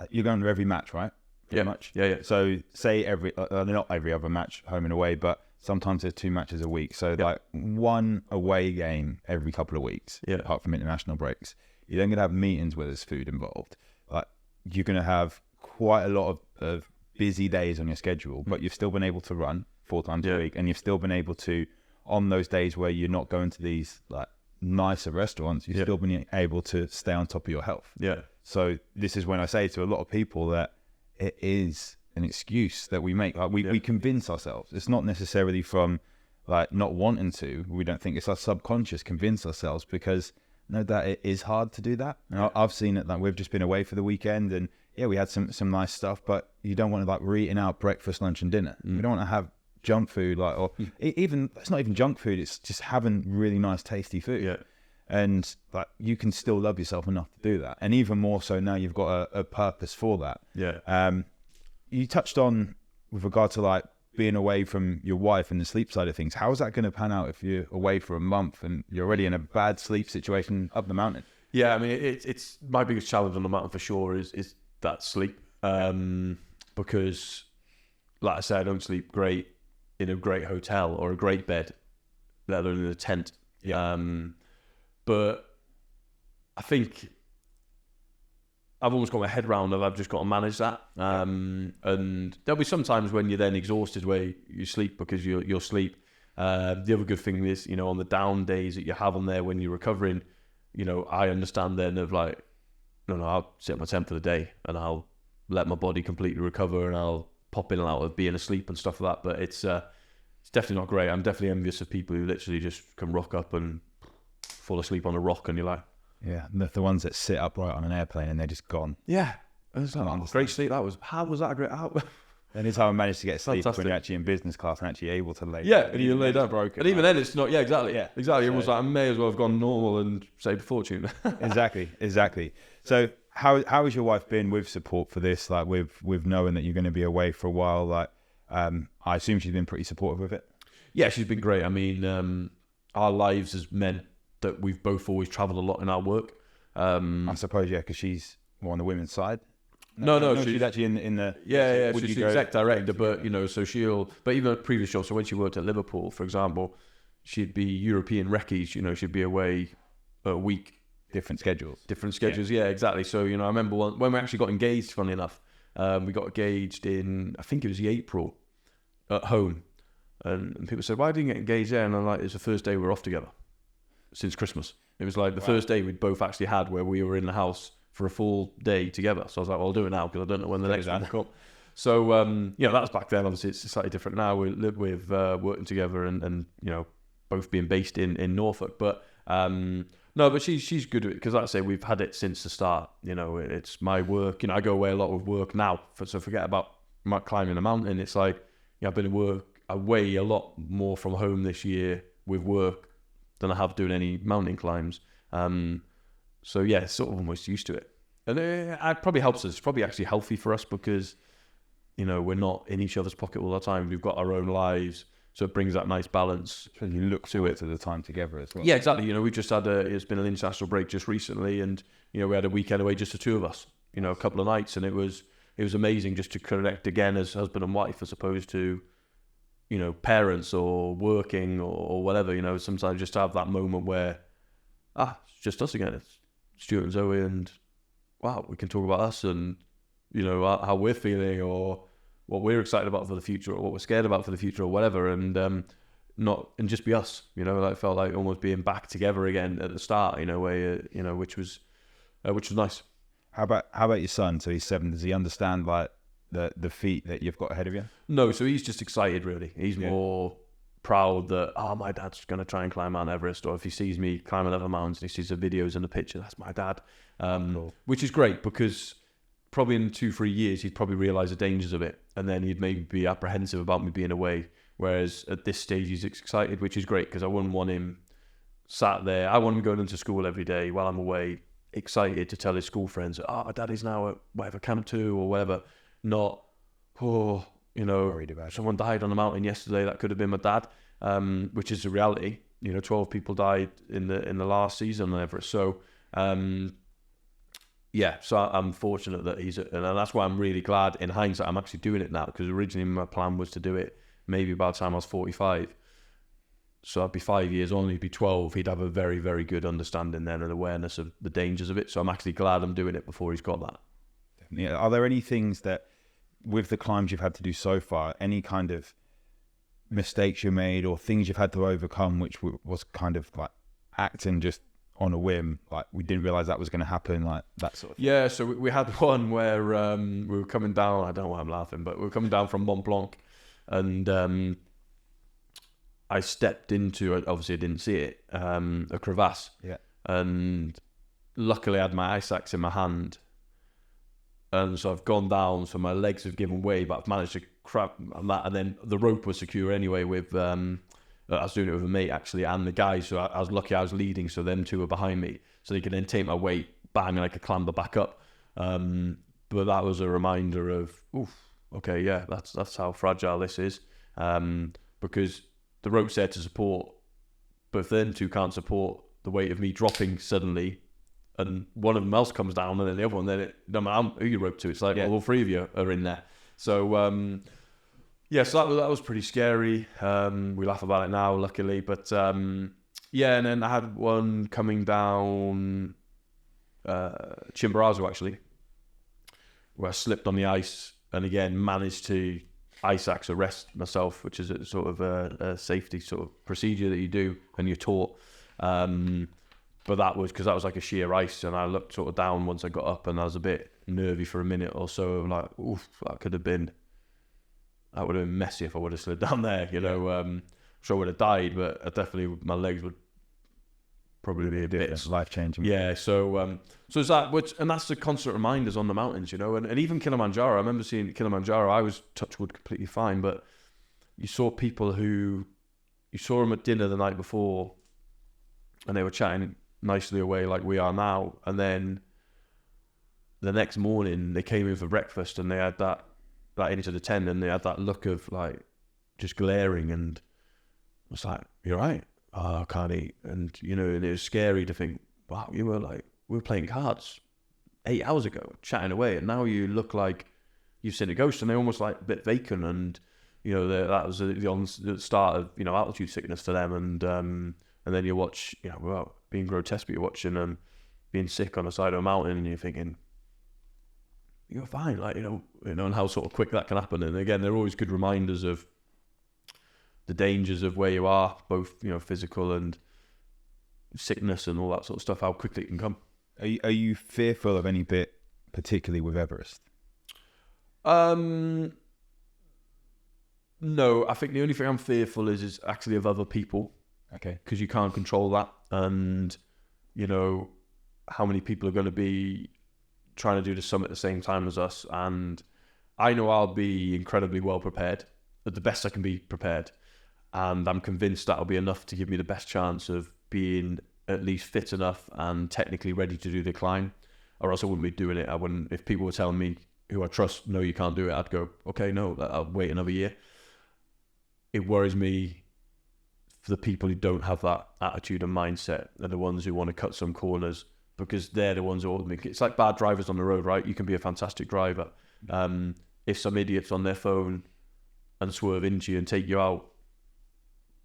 you're going to every match, right? Pretty much. Yeah. So say not every other match, home and away, but sometimes there's 2 matches a week. So like 1 away game every couple of weeks, apart from international breaks. You're then going to have meetings where there's food involved. Like, you're going to have quite a lot of busy days on your schedule, but you've still been able to run 4 times a week, and you've still been able to, on those days where you're not going to these like nicer restaurants, you've still been able to stay on top of your health. Yeah. So this is when I say to a lot of people that it is an excuse that we make. Like we convince ourselves. It's not necessarily from like not wanting to. We don't think, it's our subconscious convince ourselves, because no doubt it is hard to do that. And I've seen it, like we've just been away for the weekend, and yeah, we had some nice stuff, but you don't want to, like, we're eating out breakfast, lunch and dinner. We don't want to have junk food, like, or even, it's not even junk food, it's just having really nice tasty food. Yeah. And like, you can still love yourself enough to do that, and even more so now you've got a purpose for that. You touched on, with regard to like being away from your wife and the sleep side of things, how is that going to pan out if you're away for a month and you're already in a bad sleep situation up the mountain? Yeah, I mean, it's my biggest challenge on the mountain for sure is that sleep, because, like I said, I don't sleep great in a great hotel or a great bed, let alone in a tent. But I think I've almost got my head around of I've just got to manage that. And there'll be some times when you're then exhausted where you sleep because you'll sleep. The other good thing is, you know, on the down days that you have on there when you're recovering, you know, I understand then of like, no, I'll sit in my tent for the day and I'll let my body completely recover and I'll pop in and out of being asleep and stuff like that. But it's definitely not great. I'm definitely envious of people who literally just can rock up and fall asleep on a rock and you're like... Yeah, the ones that sit upright on an airplane and they're just gone. Yeah. Great sleep that was. How was that a great... Anytime I managed to get sleep Fantastic. when you're actually in business class and actually able to lay and you lay down. Broken, and even then it's not... Yeah, exactly. Yeah. Exactly. It So, was like, I may as well have gone normal and saved a fortune. Exactly. So how has your wife been with support for this? Like with knowing that you're going to be away for a while, like I assume she's been pretty supportive of it? Yeah, she's been great. I mean, our lives as men, that we've both always travelled a lot in our work. I suppose, yeah, because she's more on the women's side. No, she's actually in the... Yeah, she's the exec director, but, you know, so but even at previous jobs, so when she worked at Liverpool, for example, she'd be European recce's, you know, she'd be away a week. Different schedules. Yeah, exactly. So, you know, I remember when we actually got engaged, funnily enough, we got engaged in, I think it was April, at home. And people said, why didn't you get engaged there? And I'm like, it's the first day we're off together since Christmas. It was like the first day we'd both actually had where we were in the house for a full day together. So I was like, well, I'll do it now because I don't know when the next one will come. So, you know, that was back then. Obviously, it's slightly different now. We live with working together and, you know, both being based in Norfolk. But no, but she's good at it because, like I say, we've had it since the start. You know, it's my work. You know, I go away a lot with work now. So forget about climbing a mountain. It's like, you know, I've been away a lot more from home this year with work than I have doing any mountain climbs. So yeah, sort of almost used to it. And it probably helps us. It's probably actually healthy for us because, you know, we're not in each other's pocket all the time. We've got our own lives. So it brings that nice balance. So you look forward to the time together as well. Yeah, exactly. You know, we've just had it's been an international break just recently, and, you know, we had a weekend away, just the two of us, you know, a couple of nights, and it was amazing just to connect again as husband and wife as opposed to, you know, parents or working or whatever. You know, sometimes just to have that moment where, it's just us again. It's Stuart and Zoe, and wow, we can talk about us and, you know, how we're feeling or what we're excited about for the future or what we're scared about for the future or whatever, and just be us. You know, like, felt like almost being back together again at the start. You know, where you know, which was nice. How about your son? So he's 7. Does he understand like the feat that you've got ahead of you? No, so he's just excited really. He's more proud that my dad's going to try and climb Mount Everest, or if he sees me climbing other mountains and he sees the videos and the picture, that's my dad. Cool. Which is great because probably in 2-3 years he'd probably realise the dangers of it, and then he'd maybe be apprehensive about me being away. Whereas at this stage he's excited, which is great because I wouldn't want him sat there. I want him going into school every day while I'm away, excited to tell his school friends, daddy's now at whatever Camp 2 or whatever. Not, you know, worried about someone died on the mountain yesterday, that could have been my dad, which is the reality. You know, 12 people died in the last season on Everest. So, yeah, so I'm fortunate that and that's why I'm really glad in hindsight I'm actually doing it now, because originally my plan was to do it maybe by the time I was 45. So I'd be 5 years on, he'd be 12. He'd have a very, very good understanding then and awareness of the dangers of it. So I'm actually glad I'm doing it before he's got that. Definitely. Are there any things that, with the climbs you've had to do so far, any kind of mistakes you made or things you've had to overcome, which was kind of like acting just on a whim, like we didn't realize that was going to happen, like that sort of thing? Yeah, so we had one where we were coming down, I don't know why I'm laughing, but we were coming down from Mont Blanc, and I stepped into, obviously I didn't see it, a crevasse. Yeah. and luckily I had my ice axe in my hand, and so I've gone down, so my legs have given way, but I've managed to crap on that, and then the rope was secure anyway with I was doing it with a mate actually, and the guys, so I was lucky I was leading, so them two were behind me, so they could then take my weight, bang, and I could clamber back up. But that was a reminder of, okay, yeah, that's how fragile this is, because the rope's there to support, but if them two can't support the weight of me dropping suddenly, and one of them else comes down, and then the other one, then it no matter who you rope to, it's like, well, all three of you are in there. So yeah, so that was pretty scary. We laugh about it now, luckily, but yeah, and then I had one coming down Chimborazo actually, where I slipped on the ice and again managed to ice axe arrest myself, which is a sort of a safety sort of procedure that you do and you're taught. But that was because that was like a sheer ice, and I looked sort of down once I got up, and I was a bit nervy for a minute or so. I'm like, oof, that would have been messy if I would have slid down there, you know. I'm sure I would have died, but I definitely, my legs would probably be a bit life changing. Yeah, so it's that, and that's the constant reminders on the mountains, you know, and even Kilimanjaro. I remember seeing Kilimanjaro. I was, touch wood, completely fine, but you saw people who, you saw them at dinner the night before, and they were chatting nicely away like we are now, and then the next morning they came in for breakfast and they had that into the tent, and they had that look of like just glaring, and I was like, "You're right. Oh, I can't eat," and you know, and it was scary to think, wow, we were playing cards 8 hours ago, chatting away, and now you look like you've seen a ghost, and they're almost like a bit vacant, and you know, that was the start of, you know, altitude sickness for them, and then you watch, you know, well, being grotesque, but you're watching them being sick on the side of a mountain, and you're thinking, you're fine, like, you know, and how sort of quick that can happen. And again, they're always good reminders of the dangers of where you are, both, you know, physical and sickness and all that sort of stuff, how quickly it can come. Are you fearful of any bit, particularly with Everest? No, I think the only thing I'm fearful is actually of other people. Okay. Because you can't control that, and you know how many people are going to be trying to do the summit at the same time as us, and I know I'll be incredibly well prepared, at the best I can be prepared, and I'm convinced that'll be enough to give me the best chance of being at least fit enough and technically ready to do the climb, or else I wouldn't be doing it. I wouldn't, if people were telling me, who I trust, no, you can't do it, I'd go, okay, no, I'll wait another year. It worries me for the people who don't have that attitude and mindset, are the ones who want to cut some corners, because they're the ones who ultimately, it's like bad drivers on the road, right? You can be a fantastic driver. If some idiot's on their phone and swerve into you and take you out,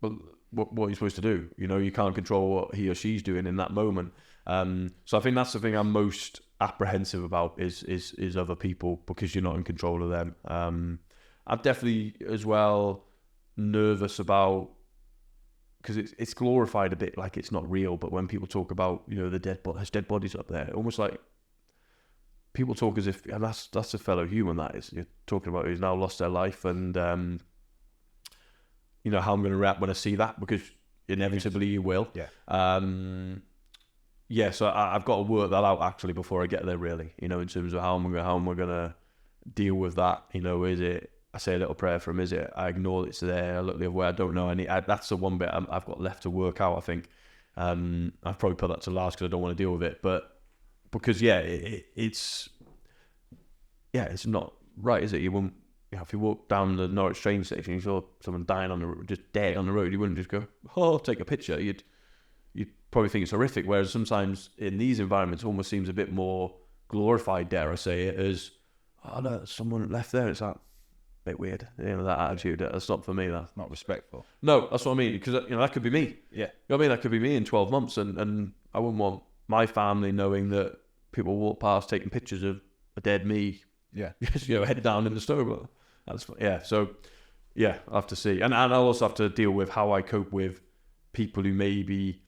but what are you supposed to do? You know, you can't control what he or she's doing in that moment. So I think that's the thing I'm most apprehensive about is other people, because you're not in control of them. I'm definitely as well nervous about, because it's glorified a bit like it's not real, but when people talk about, you know, there's dead bodies up there, almost like people talk as if, and that's a fellow human, that is, you're talking about, who's now lost their life, and you know how I'm going to react when I see that, because inevitably you will. Yeah. So I've got to work that out actually before I get there, really, you know, in terms of how am I going to deal with that. You know, is it, I say a little prayer for him, is it I ignore it's there, I look the other way, I don't know, that's the one bit I've got left to work out, I think. I've probably put that to last because I don't want to deal with it, but because it's not right, is it? You wouldn't, you know, if you walk down the Norwich train station, you saw someone dying on the road, just dead on the road, you wouldn't just go, oh, take a picture. You'd probably think it's horrific, whereas sometimes in these environments it almost seems a bit more glorified, dare I say it, as, oh no, someone left there, it's like, bit weird, you know, that attitude. That's not for me. That's not respectful. No, that's what I mean, because, you know, that could be me. Yeah, you know what I mean, that could be me in 12 months, and I wouldn't want my family knowing that people walk past taking pictures of a dead me. Yeah, you know, head down in the stove. That's, yeah. So yeah, I have to see, and I also have to deal with how I cope with people who maybe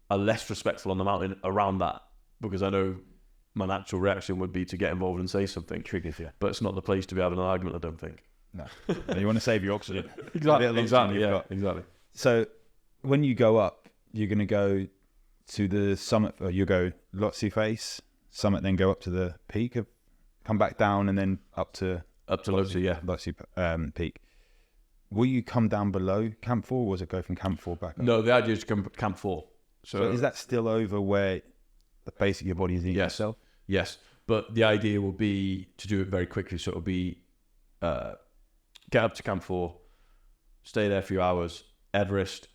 are less respectful on the mountain around that, because I know my natural reaction would be to get involved and say something. Triggers, yeah. But it's not the place to be having an argument, I don't think. No. You want to save your oxygen. Exactly. Yeah, exactly. So when you go up, you're going to go to the summit, or you go Lhotse face, summit, then go up to the peak, come back down, and then up to Lhotse, yeah. Lhotse peak. Will you come down below Camp 4, or was it go from Camp 4 back up? No, the idea is to come Camp 4. So is that still over where the base of your body is eating itself? Yes, but the idea will be to do it very quickly. So it'll be get up to Camp 4, stay there a few hours, Everest,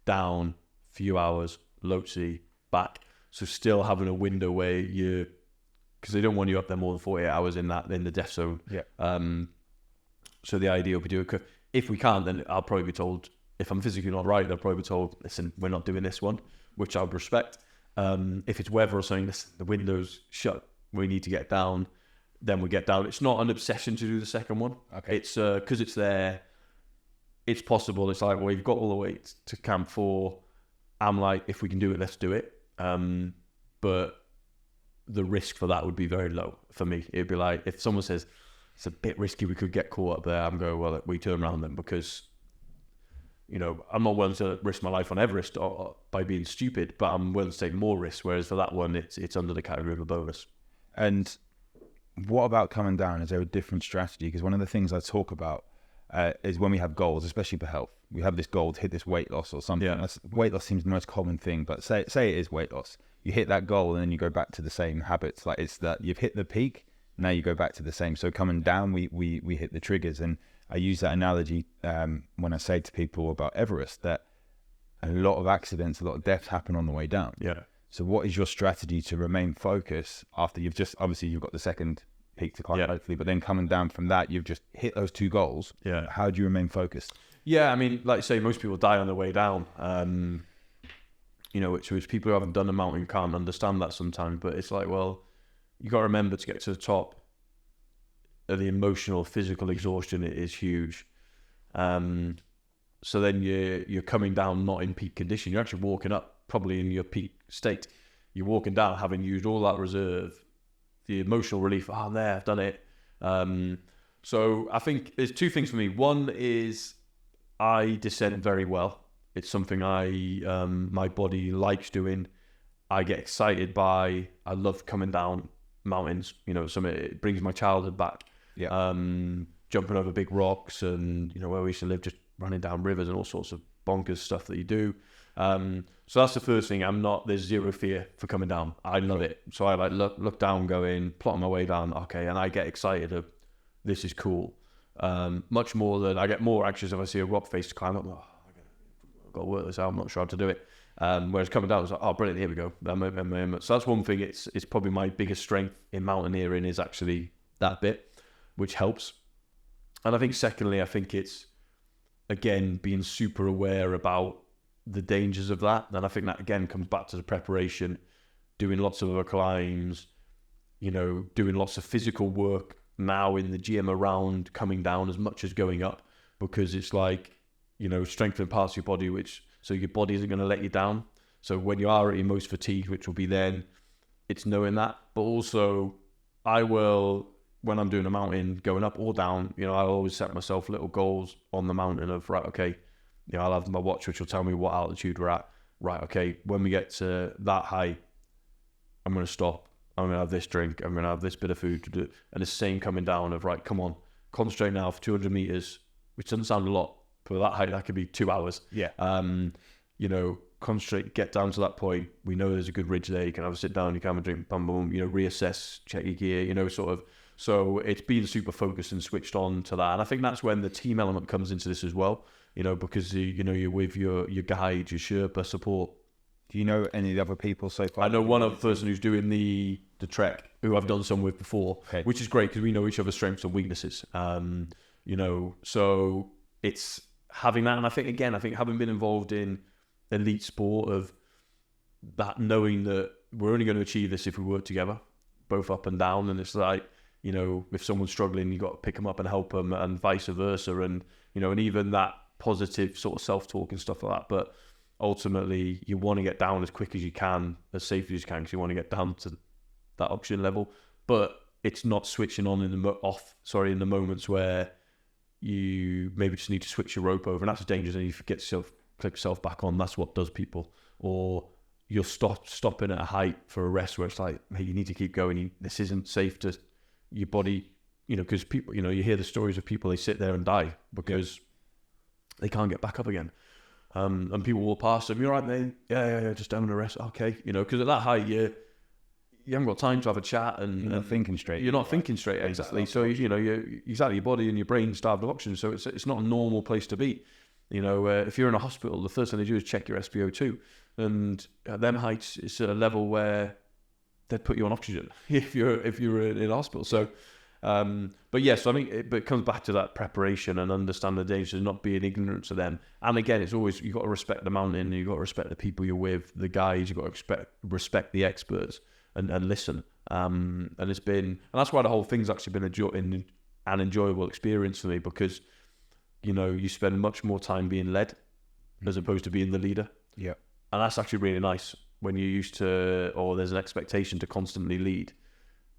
down, few hours, Lhotse, back. So still having a window where you, because they don't want you up there more than 48 hours in the death zone. Yeah. So the idea will be do it. If we can't, then I'll probably be told, if I'm physically not right, I'll probably be told, listen, we're not doing this one, which I would respect. If it's weather or something, listen, the window's shut, we need to get down, then we get down. It's not an obsession to do the second one. Okay. It's because it's there, it's possible. It's like, well, you've got all the way to Camp 4. I'm like, if we can do it, let's do it. But the risk for that would be very low for me. It'd be like, if someone says, it's a bit risky, we could get caught up there, I'm going, well, we turn around then, because, you know, I'm not willing to risk my life on Everest or by being stupid, but I'm willing to take more risks, whereas for that one, it's under the category of a bonus. And what about coming down? Is there a different strategy? Because one of the things I talk about is when we have goals, especially for health, we have this goal to hit this weight loss or something. Yeah. Weight loss seems the most common thing, but say it is weight loss. You hit that goal and then you go back to the same habits. Like, it's that you've hit the peak, now you go back to the same. So coming down, we hit the triggers. And I use that analogy when I say to people about Everest, that a lot of accidents, a lot of deaths happen on the way down. Yeah. So what is your strategy to remain focused after you've got the second peak to climb, hopefully, but then coming down from that, you've just hit those two goals. Yeah. How do you remain focused? Yeah, I mean, like I say, most people die on their way down. You know, which people who haven't done a mountain can't understand that sometimes. But it's like, well, you got to remember, to get to the top, the emotional, physical exhaustion is huge. So then you're coming down not in peak condition. You're actually walking up probably in your peak state. You're walking down having used all that reserve, the emotional relief. Oh, I'm there, I've done it. So I think there's two things for me. One is I descend very well. It's something my body likes doing. I get excited by. I love coming down mountains. You know, it brings my childhood back. Yeah. Jumping over big rocks, and, you know, where we used to live, just running down rivers and all sorts of bonkers stuff that you do. So that's the first thing. There's zero fear for coming down. I love it. So I like look down, going, plotting my way down. Okay, and I get excited of, this is cool. Much more than I get more anxious if I see a rock face to climb up. Oh, I've got to work this out. I'm not sure how to do it. Whereas coming down, it's like, oh, brilliant, here we go. So that's one thing. It's probably my biggest strength in mountaineering, is actually that bit, which helps. And I think secondly, I think it's, again, being super aware about the dangers of that. And I think that, again, comes back to the preparation, doing lots of other climbs, you know, doing lots of physical work now in the gym around coming down as much as going up, because it's like, you know, strengthening parts of your body, so your body isn't going to let you down. So when you are at your most fatigued, which will be then, it's knowing that. But also, I will, when I'm doing a mountain, going up or down, you know, I'll always set myself little goals on the mountain of, right, okay, you know, I'll have my watch, which will tell me what altitude we're at. Right, okay, when we get to that height, I'm going to stop. I'm going to have this drink. I'm going to have this bit of food to do. And the same coming down of, right, come on, concentrate now for 200 meters, which doesn't sound a lot. For that height, that could be 2 hours. Yeah. You know, concentrate, get down to that point. We know there's a good ridge there. You can have a sit down, you can have a drink, boom, boom, you know, reassess, check your gear, you know, sort of. So it's being super focused and switched on to that. And I think that's when the team element comes into this as well, you know, because, you know, you're with your guide, your Sherpa support. Do you know any of the other people so far? I know one other person who's doing the trek, who I've done some with before, okay, which is great because we know each other's strengths and weaknesses. You know, so it's having that. And I think having been involved in elite sport, of that, knowing that we're only going to achieve this if we work together, both up and down. And it's like, you know, if someone's struggling, you got to pick them up and help them, and vice versa. And, you know, and even that positive sort of self-talk and stuff like that. But ultimately, you want to get down as quick as you can, as safely as you can, because you want to get down to that oxygen level. But it's not switching on in the moments where you maybe just need to switch your rope over, and that's dangerous. And you forget click yourself back on. That's what does people. Or, you're stopping at a height for a rest where it's like, hey, you need to keep going. This isn't safe to your body, because people, you hear the stories of people, they sit there and die because they can't get back up again. And people will pass them, you're right, mate? Yeah, just having a rest. Okay, because at that height, you haven't got time to have a chat, and you're not thinking straight. You're not thinking straight, exactly. So exactly, your body and your brain starved of oxygen. So it's not a normal place to be. If you're in a hospital, the first thing they do is check your SpO2, and at them heights, it's at a level where they'd put you on oxygen if you're in a hospital. So, but yes, I think it comes back to that preparation and understanding the dangers and not being ignorant to them. And again, it's always, you've got to respect the mountain, you've got to respect the people you're with, the guides, you've got to respect the experts and listen. And that's why the whole thing's actually been an enjoyable experience for me, because you spend much more time being led as opposed to being the leader. Yeah. And that's actually really nice when you're used to, or there's an expectation to constantly lead.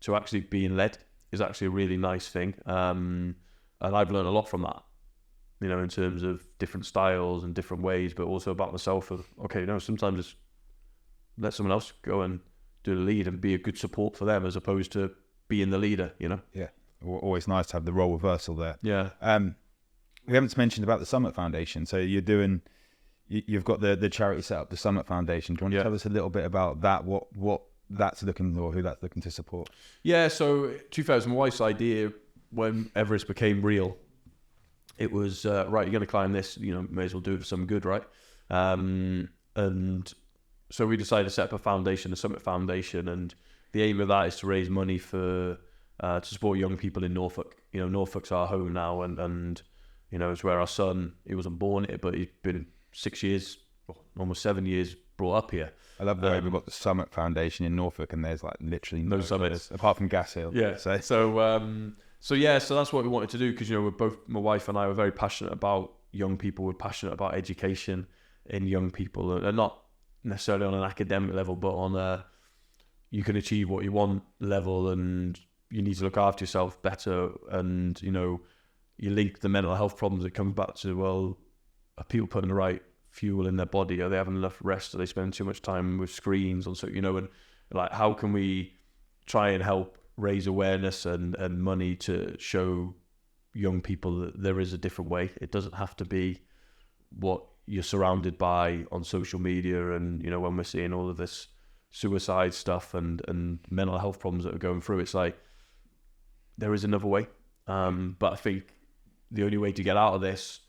To actually being led is actually a really nice thing. And I've learned a lot from that, in terms of different styles and different ways, but also about myself of, okay, sometimes just let someone else go and do the lead and be a good support for them as opposed to being the leader, Yeah. Always nice to have the role reversal there. Yeah. We haven't mentioned about the Summit Foundation. So you've got the charity set up, the Summit Foundation. Do you want to tell us a little bit about that? What that's looking, or who that's looking to support? Yeah. So 2000, my wife's idea when Everest became real, it was right. You're going to climb this. May as well do it for some good, right? And so we decided to set up a foundation, the Summit Foundation, and the aim of that is to raise money for to support young people in Norfolk. Norfolk's our home now, and it's where our son, he wasn't born here, but he's been 6 years, almost 7 years brought up here. I love the way we've got the Summit Foundation in Norfolk, and there's like literally no summits apart from Gas Hill. Yeah. So that's what we wanted to do, because we're both, my wife and I, were very passionate about young people. We're passionate about education in young people, and not necessarily on an academic level, but on a you can achieve what you want level, and you need to look after yourself better, and you link the mental health problems. It comes back to, well, are people putting the right fuel in their body? Are they having enough rest? Are they spending too much time with screens? And so, and like, how can we try and help raise awareness and money to show young people that there is a different way? It doesn't have to be what you're surrounded by on social media. And, when we're seeing all of this suicide stuff and mental health problems that are going through, it's like, there is another way. But I think the only way to get out of this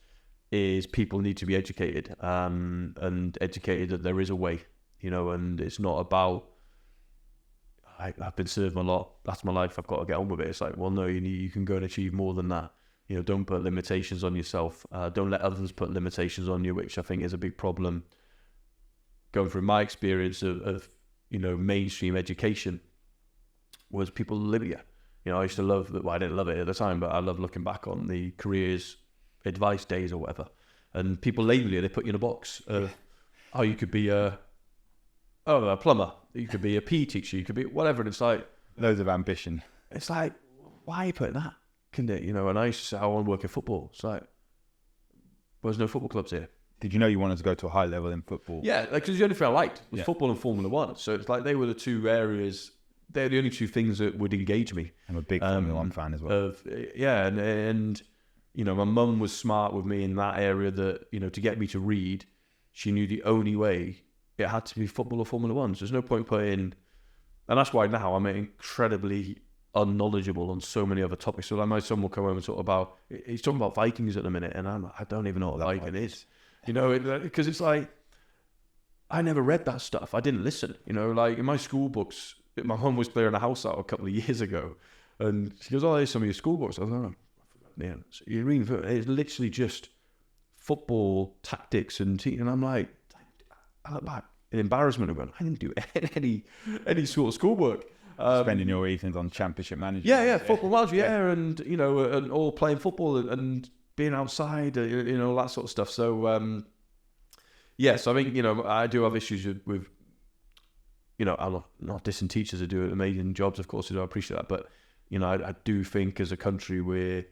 is people need to be educated, and educated that there is a way, and it's not about, I've been served a lot, that's my life, I've got to get on with it. It's like, well, no, you can go and achieve more than that. Don't put limitations on yourself. Don't let others put limitations on you, which I think is a big problem. Going through my experience of mainstream education, was people limit you. I used to love that. Well, I didn't love it at the time, but I love looking back on the careers advice days or whatever. And people label you, they put you in a box. You could be a plumber. You could be a PE teacher. You could be whatever. And it's like, loads of ambition. It's like, why are you putting that? And I used to say, I want to work in football. It's like, there's no football clubs here. Did you know you wanted to go to a high level in football? Yeah, because the only thing I liked was football and Formula One. So it's like they were the two areas. They're the only two things that would engage me. I'm a big Formula One fan as well. And my mum was smart with me in that area that, to get me to read, she knew the only way it had to be football or Formula One. So there's no point putting, and that's why now I'm incredibly unknowledgeable on so many other topics. So like my son will come home and talk about, he's talking about Vikings at the minute, and I don't even know what that Viking is. Because it's like, I never read that stuff. I didn't listen. Like in my school books, my mum was clearing a house out a couple of years ago, and she goes, "Oh, there's some of your school books." I was like, "Oh, yeah." So you're reading through it. It's literally just football tactics, and I'm like, I look back in embarrassment of going, I didn't do any sort of schoolwork. Spending your evenings on Championship Manager. Yeah, football manager, and and all playing football and being outside, all that sort of stuff. So so I think I do have issues with I'm not dissing teachers who do amazing jobs, of course, I appreciate that, but I do think as a country we're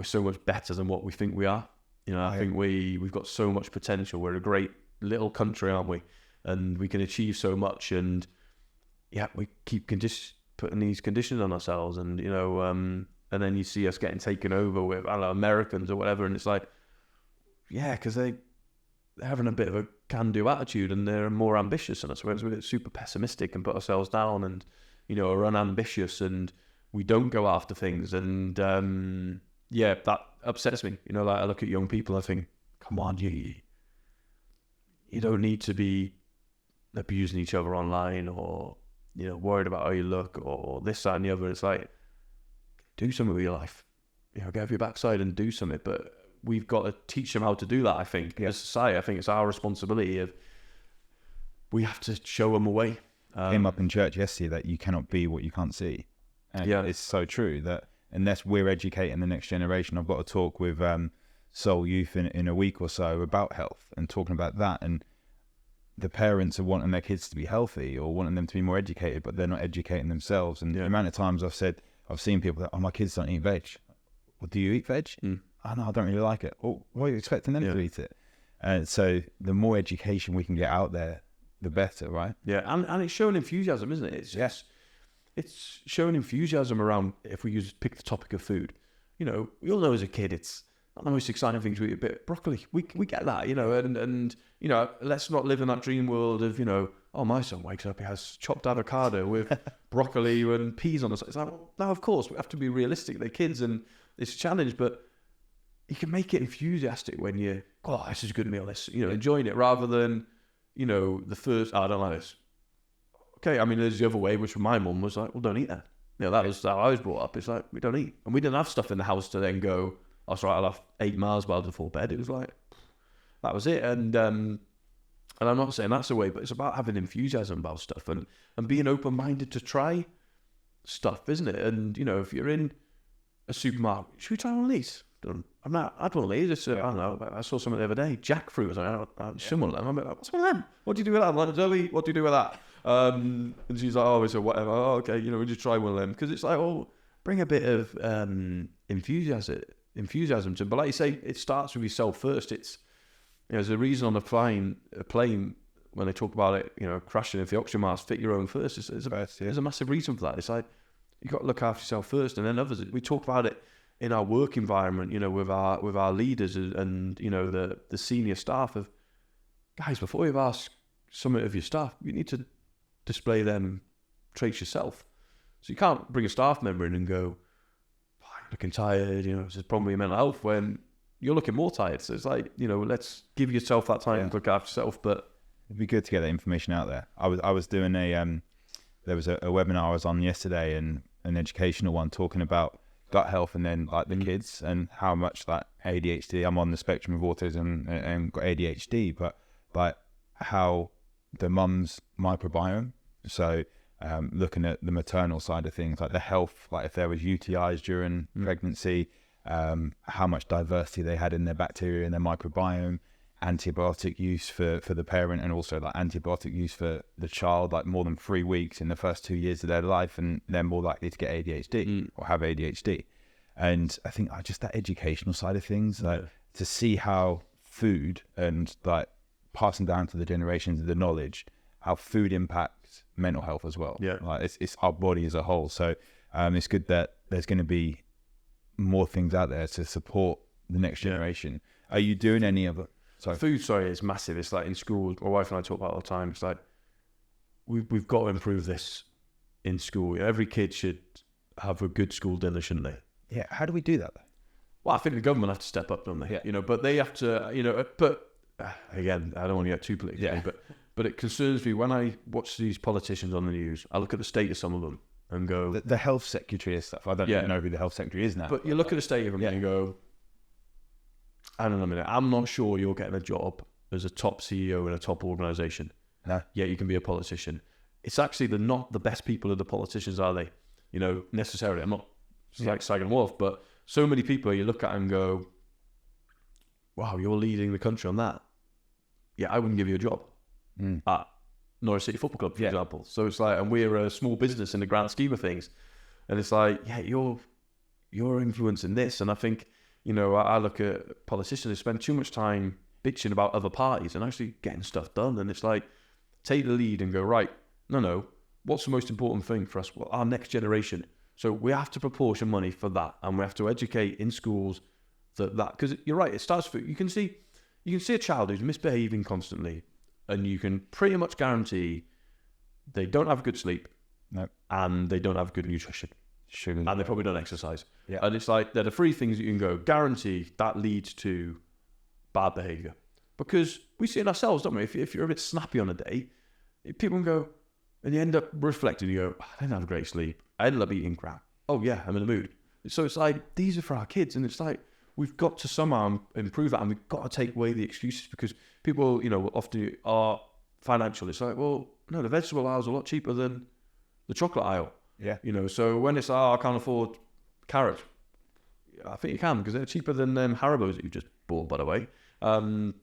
so much better than what we think we are. I think we've got so much potential. We're a great little country, aren't we? and we can achieve so much, and we keep putting these conditions on ourselves, and and then you see us getting taken over with, I don't know, Americans or whatever, and it's like, because they're having a bit of a can-do attitude, and they're more ambitious than us, whereas we're super pessimistic and put ourselves down, and are unambitious, and we don't go after things, and that upsets me. Like I look at young people, I think, come on, you don't need to be abusing each other online, or worried about how you look, or this, that, and the other. It's like, do something with your life. Get off your backside and do something. But we've got to teach them how to do that. I think as a society, I think it's our responsibility. We have to show them a way. Came up in church yesterday that you cannot be what you can't see. And it's so true that unless we're educating the next generation, I've got to talk with Soul Youth in a week or so about health and talking about that. And the parents are wanting their kids to be healthy or wanting them to be more educated, but they're not educating themselves. And the amount of times I've seen people that, my kids don't eat veg. Well, do you eat veg? Oh, no, I don't really like it. Well, why are you expecting them to eat it? And so the more education we can get out there, the better, right? Yeah, and it's showing enthusiasm, isn't it? It's showing enthusiasm around, if we pick the topic of food. We all know as a kid, it's not the most exciting thing to eat a bit of broccoli. We get that, and let's not live in that dream world of, my son wakes up, he has chopped avocado with broccoli and peas on the side. It's like, well, no, of course, we have to be realistic. They're kids and it's a challenge, but you can make it enthusiastic when you, this is a good meal, enjoying it, rather than, the first, I don't like this. Okay, I mean, there's the other way, which my mum was like, well, don't eat that. That was how I was brought up. It's like, we don't eat. And we didn't have stuff in the house to then go, that's right, I'll have 8 miles before bed. It was like, that was it. And I'm not saying that's the way, but it's about having enthusiasm about stuff and being open-minded to try stuff, isn't it? And, if you're in a supermarket, should we try one of these? I'd one of these. I don't know, I saw something the other day, jackfruit. I was like, similar. I'm like, what's one of them? What do you do with that? I'm like, Zoe, what do you do with that? And she's like, it's a whatever. Oh, okay, we just try one of them. Because it's like, bring a bit of enthusiasm to, but like you say, it starts with yourself first. It's there's a reason on a plane when they talk about it, crashing if the oxygen mask, fit your own first. There's a massive reason for that. It's like you got to look after yourself first, and then others. We talk about it in our work environment, with our leaders and the senior staff of guys. Before you've asked some of your staff, you need to display them traits yourself. So you can't bring a staff member in and go, looking tired, this is probably mental health, when you're looking more tired. So it's like, let's give yourself that time to look after yourself. But it'd be good to get that information out there. I was doing there was a webinar I was on yesterday, and an educational one talking about gut health, and then like the kids and how much like ADHD. I'm on the spectrum of autism and got ADHD, but like how the mum's microbiome. So looking at the maternal side of things, like the health, like if there was UTIs during pregnancy, how much diversity they had in their bacteria and their microbiome, antibiotic use for the parent, and also like antibiotic use for the child, like more than 3 weeks in the first 2 years of their life, and they're more likely to get ADHD or have ADHD. And I think just that educational side of things, like to see how food and like passing down to the generations of the knowledge, how food impacts mental health as well. Like it's our body as a whole. So it's good that there's going to be more things out there to support the next generation. Are you doing any of it? Food, is massive. It's like in school, my wife and I talk about it all the time. It's like we've got to improve this in school. Every kid should have a good school dinner, shouldn't they? Yeah. How do we do that though? Well, I think the government have to step up, don't they? Yeah. But they have to, but again, I don't want to get too political, but it concerns me when I watch these politicians on the news. I look at the state of some of them and go, the health secretary and stuff. I don't even know who the health secretary is now. But you look at the state of them and you go, hang on a minute, I'm not sure you're getting a job as a top CEO in a top organisation. No. Yet you can be a politician. It's actually not the best people are the politicians, are they? Necessarily. I'm not like slagging them off, but so many people you look at and go, wow, you're leading the country on that. Yeah, I wouldn't give you a job at Norwich City Football Club, for example. So it's like, and we're a small business in the grand scheme of things. And it's like, you're influencing this. And I think, I look at politicians, they spend too much time bitching about other parties and actually getting stuff done. And it's like, take the lead and go, right, no, what's the most important thing for us? Well, our next generation. So we have to proportion money for that, and we have to educate in schools that because you're right, it starts you can see a child who's misbehaving constantly, and you can pretty much guarantee they don't have good sleep, and they don't have good nutrition, and they probably don't exercise. Yeah. And it's like they're the three things that you can go guarantee that leads to bad behavior, because we see it ourselves, don't we? If you're a bit snappy on a day, people can go, and you end up reflecting. You go, I didn't have great sleep. I ended up eating crap. Oh yeah, I'm in the mood. So it's like these are for our kids, and it's like we've got to somehow improve that, and we've got to take away the excuses, because people, often are financial. It's like, well, no, the vegetable aisle is a lot cheaper than the chocolate aisle. Yeah. So when it's, I can't afford carrots, I think you can, because they're cheaper than Haribo's that you've just bought, by the way. And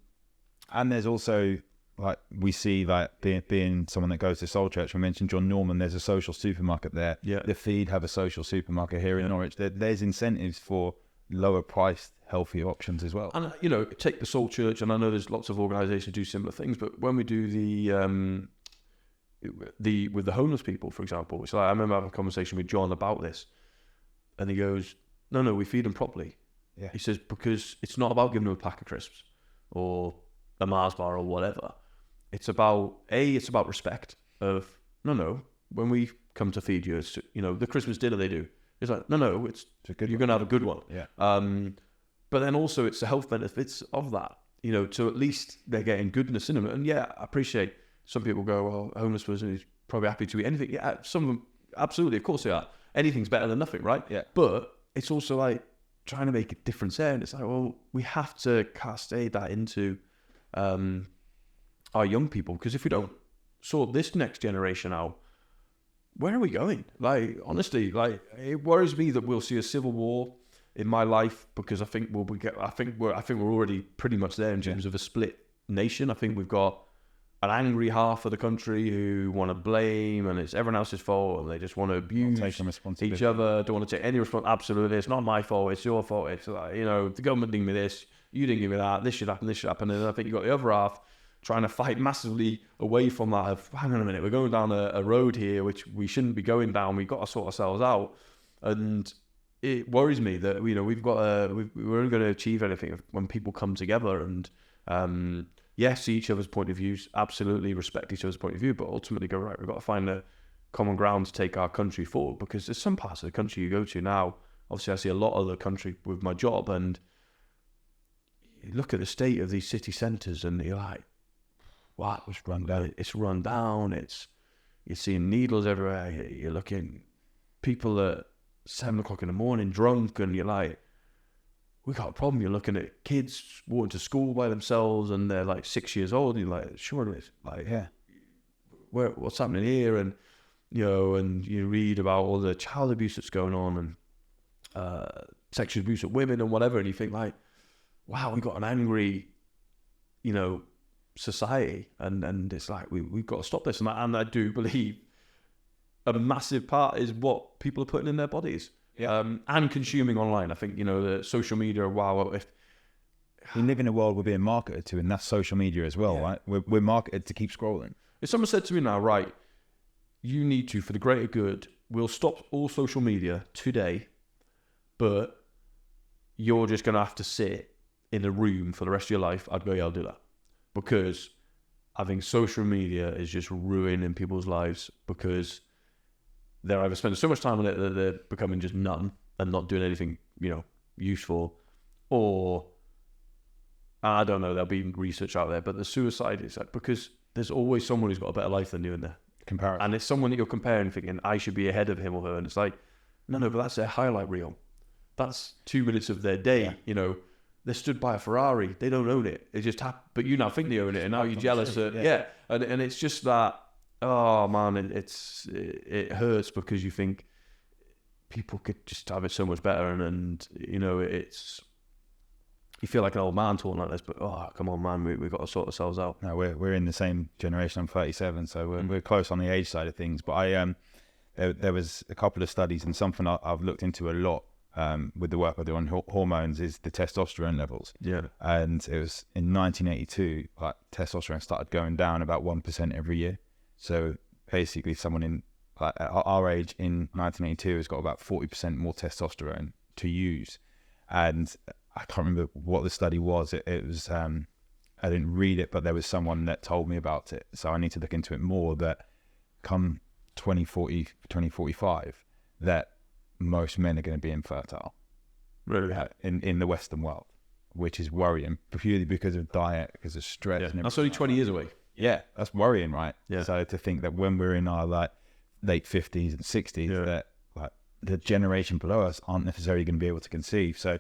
there's also, like, we see that being someone that goes to Soul Church, we mentioned John Norman, there's a social supermarket there. Yeah. The Feed have a social supermarket here in Norwich. There's incentives for lower priced, healthier options as well. And, take the Soul Church, and I know there's lots of organisations do similar things, but when we do with the homeless people, for example, it's like, I remember having a conversation with John about this, and he goes, no, we feed them properly. Yeah. He says, because it's not about giving them a pack of crisps or a Mars bar or whatever. It's about respect of, no, when we come to feed you, it's, the Christmas dinner they do. It's like, no, you're going to have a good one. Yeah. But then also it's the health benefits of that, to at least they're getting goodness in them. And yeah, I appreciate some people go, well, a homeless person is probably happy to eat anything. Yeah, some of them, absolutely, of course they are. Anything's better than nothing, right? Yeah. But it's also like trying to make a difference there. And it's like, well, we have to cascade that into our young people, because if we don't sort this next generation out, where are we going? Like, honestly, like, it worries me that we'll see a civil war in my life, because I think we're already pretty much there in terms of a split nation. I think we've got an angry half of the country who want to blame, and it's everyone else's fault, and they just want to abuse each other, don't want to take any responsibility. Absolutely, it's not my fault, it's your fault. It's like, the government didn't give me this, you didn't give me that, this should happen. And then I think you've got the other half trying to fight massively away from that of, hang on a minute, we're going down a road here which we shouldn't be going down, we've got to sort ourselves out. And it worries me that we're only going to achieve anything when people come together and see each other's point of views, absolutely respect each other's point of view, but ultimately go, right, we've got to find a common ground to take our country forward. Because there's some parts of the country you go to now, obviously I see a lot of the country with my job, and you look at the state of these city centres and you're like, wow, it's run down. You're seeing needles everywhere. You're looking people at 7 o'clock in the morning drunk, and you're like, we got a problem. You're looking at kids walking to school by themselves, and they're like 6 years old, and you're like, surely, like, yeah, what's happening here? And and you read about all the child abuse that's going on, and sexual abuse of women and whatever, and you think like, wow, we got an angry, society, and it's like we've got to stop this. And I do believe a massive part is what people are putting in their bodies. Yeah. And consuming online. I think, the social media, wow, if we live in a world we're being marketed to, and that's social media as well, right? We're marketed to keep scrolling. If someone said to me now, right, you need to, for the greater good, we'll stop all social media today, but you're just going to have to sit in a room for the rest of your life, I'd go, yeah, I'll do that. Because I think social media is just ruining people's lives, because they're either spending so much time on it that they're becoming just numb and not doing anything, useful, or I don't know, there'll be research out there, but the suicide is like, because there's always someone who's got a better life than you in there. Comparison. And it's someone that you're comparing, thinking, I should be ahead of him or her. And it's like, no, but that's their highlight reel. That's 2 minutes of their day. They're stood by a Ferrari. They don't own it. It just happened, but you now think they own it, and now you're jealous. And it's just that, oh man, it hurts, because you think people could just have it so much better, and it's, you feel like an old man talking like this, but oh, come on, man, we've got to sort ourselves out. No, we're in the same generation. I'm 37, so we're close on the age side of things. But there was a couple of studies, and something I've looked into a lot with the work I do on hormones is the testosterone levels. Yeah. And it was in 1982, like testosterone started going down about 1% every year. So basically someone in like at our age in 1982 has got about 40% more testosterone to use. And I can't remember what the study was. It was, I didn't read it, but there was someone that told me about it. So I need to look into it more, that come 2040, 2045, that most men are going to be infertile. Really? In the Western world, which is worrying purely because of diet, because of stress. Yeah. And That's only 20 years away. Yeah, that's worrying, right? Yeah. So to think that when we're in our like late 50s and 60s, that like the generation below us aren't necessarily going to be able to conceive. So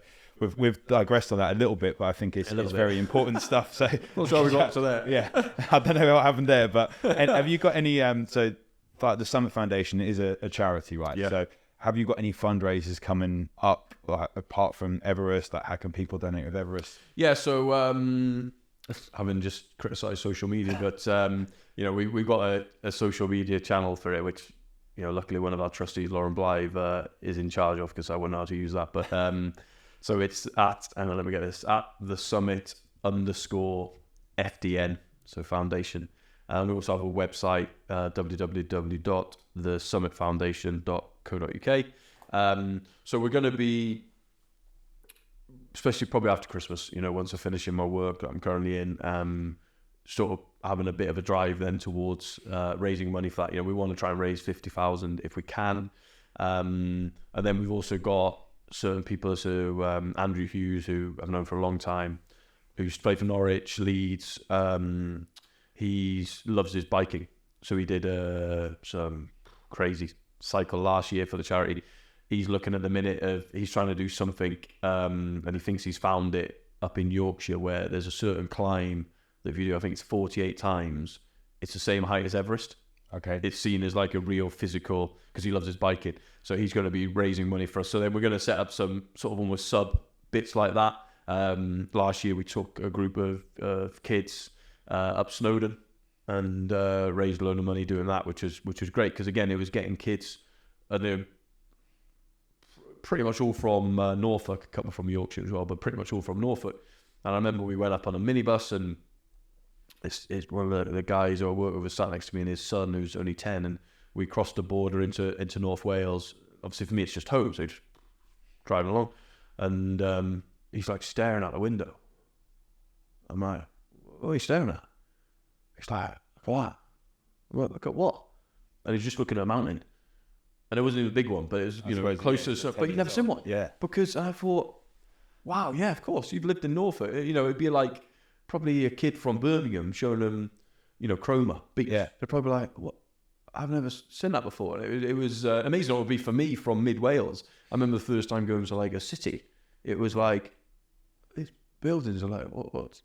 we've digressed on that a little bit, but I think it's very important stuff. So Not sure we got to there. Yeah, I don't know what happened there, but and have you got any? So like the Summit Foundation is a charity, right? Yeah. So have you got any fundraisers coming up, like apart from Everest? Like how can people donate with Everest? Yeah, so having just criticised social media, but you know, we've got a social media channel for it, which, you know, luckily one of our trustees, Lauren Blythe, is in charge of, because I wouldn't know how to use that. But so it's at, and let me get this, at the Summit _FDN, so foundation. And we also have a website, www.thesummitfoundation.co.uk. So we're going to be, especially probably after Christmas, you know, once I finish in my work that I'm currently in, sort of having a bit of a drive then towards raising money for that. You know, we want to try and raise 50,000 if we can. And then we've also got certain people, so Andrew Hughes, who I've known for a long time, who's played for Norwich, Leeds. He loves his biking. So he did some crazy cycle last year for the charity. He's looking at the minute of, he's trying to do something, and he thinks he's found it up in Yorkshire, where there's a certain climb that if you do, I think it's 48 times, it's the same height as Everest. Okay. It's seen as like a real physical, because he loves his biking. So he's going to be raising money for us. So then we're going to set up some sort of almost sub bits like that. Last year we took a group of kids up Snowdon and raised a load of money doing that, which was great, because again, it was getting kids, and they're pretty much all from Norfolk, a couple from Yorkshire as well, but pretty much all from Norfolk. And I remember we went up on a minibus, and it's one of the guys who I work with was sat next to me, and his son, who's only 10, and we crossed the border into North Wales. Obviously for me it's just home, so just driving along, and he's like staring out the window. I'm like, what are you staring at? He's like, what? Look at what? And he's just looking at a mountain. And it wasn't even a big one, but it was, you know, close to the, but you'd never seen one. Yeah. Because I thought, wow, yeah, of course, you've lived in Norfolk. You know, it'd be like probably a kid from Birmingham showing them, you know, Cromer Beach. Yeah. They're probably like, what? I've never seen that before. It was amazing. It would be for me from mid Wales. I remember the first time going to like a city. It was like, these buildings are like, what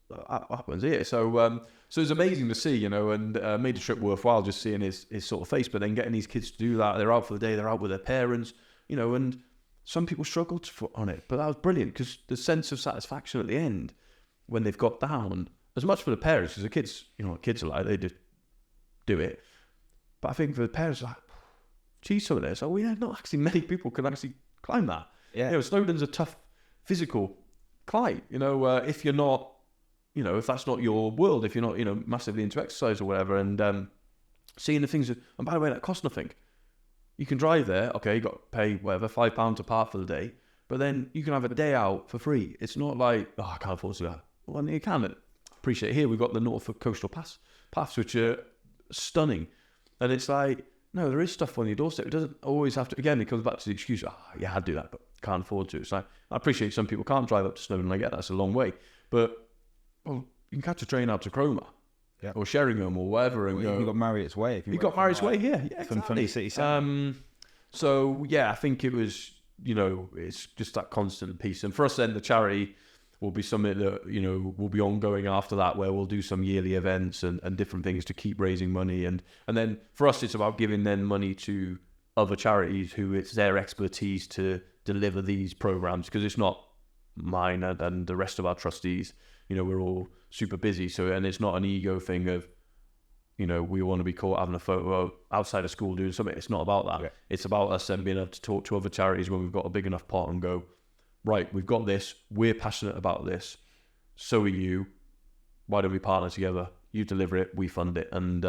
happens here? So so it's amazing to see, you know, and made the trip worthwhile just seeing his sort of face. But then getting these kids to do that, they're out for the day, they're out with their parents, you know, and some people struggled on it. But that was brilliant, because the sense of satisfaction at the end when they've got down, as much for the parents, because the kids, you know what kids are like, they just do it. But I think for the parents, like, geez, some of this, oh yeah, not actually many people can actually climb that. Yeah. You know, Snowdon's a tough physical climb, you know, if you're not, you know, if that's not your world, if you're not, you know, massively into exercise or whatever, and seeing the things that, and by the way, that costs nothing. You can drive there, okay, you got to pay whatever, £5 to park for the day, but then you can have a day out for free. It's not like, oh, I can't afford to do that. Well, you can. Appreciate it. Here we've got the Norfolk Coastal Paths, which are stunning. And it's like, no, there is stuff on your doorstep. It doesn't always have to, again, it comes back to the excuse, oh, yeah, I'd do that, but can't afford to. It's like, I appreciate some people can't drive up to Snowdon, I get that's a long way, but well, you can catch a train out to Cromer, yeah, or Sheringham or whatever. And you've got Marriott's Way. If you got Marriott's Way here, yeah, from exactly. the city centre. So yeah, I think it was, you know, it's just that constant piece. And for us then, the charity will be something that, you know, will be ongoing after that, where we'll do some yearly events and different things to keep raising money. And then for us, it's about giving then money to other charities who it's their expertise to deliver these programs, because it's not mine and the rest of our trustees. You know, we're all super busy. So, and it's not an ego thing of, we want to be caught having a photo outside of school doing something. It's not about that. Yeah. It's about us then being able to talk to other charities when we've got a big enough pot and go, right, we've got this, we're passionate about this, so are you, why don't we partner together? You deliver it, we fund it. And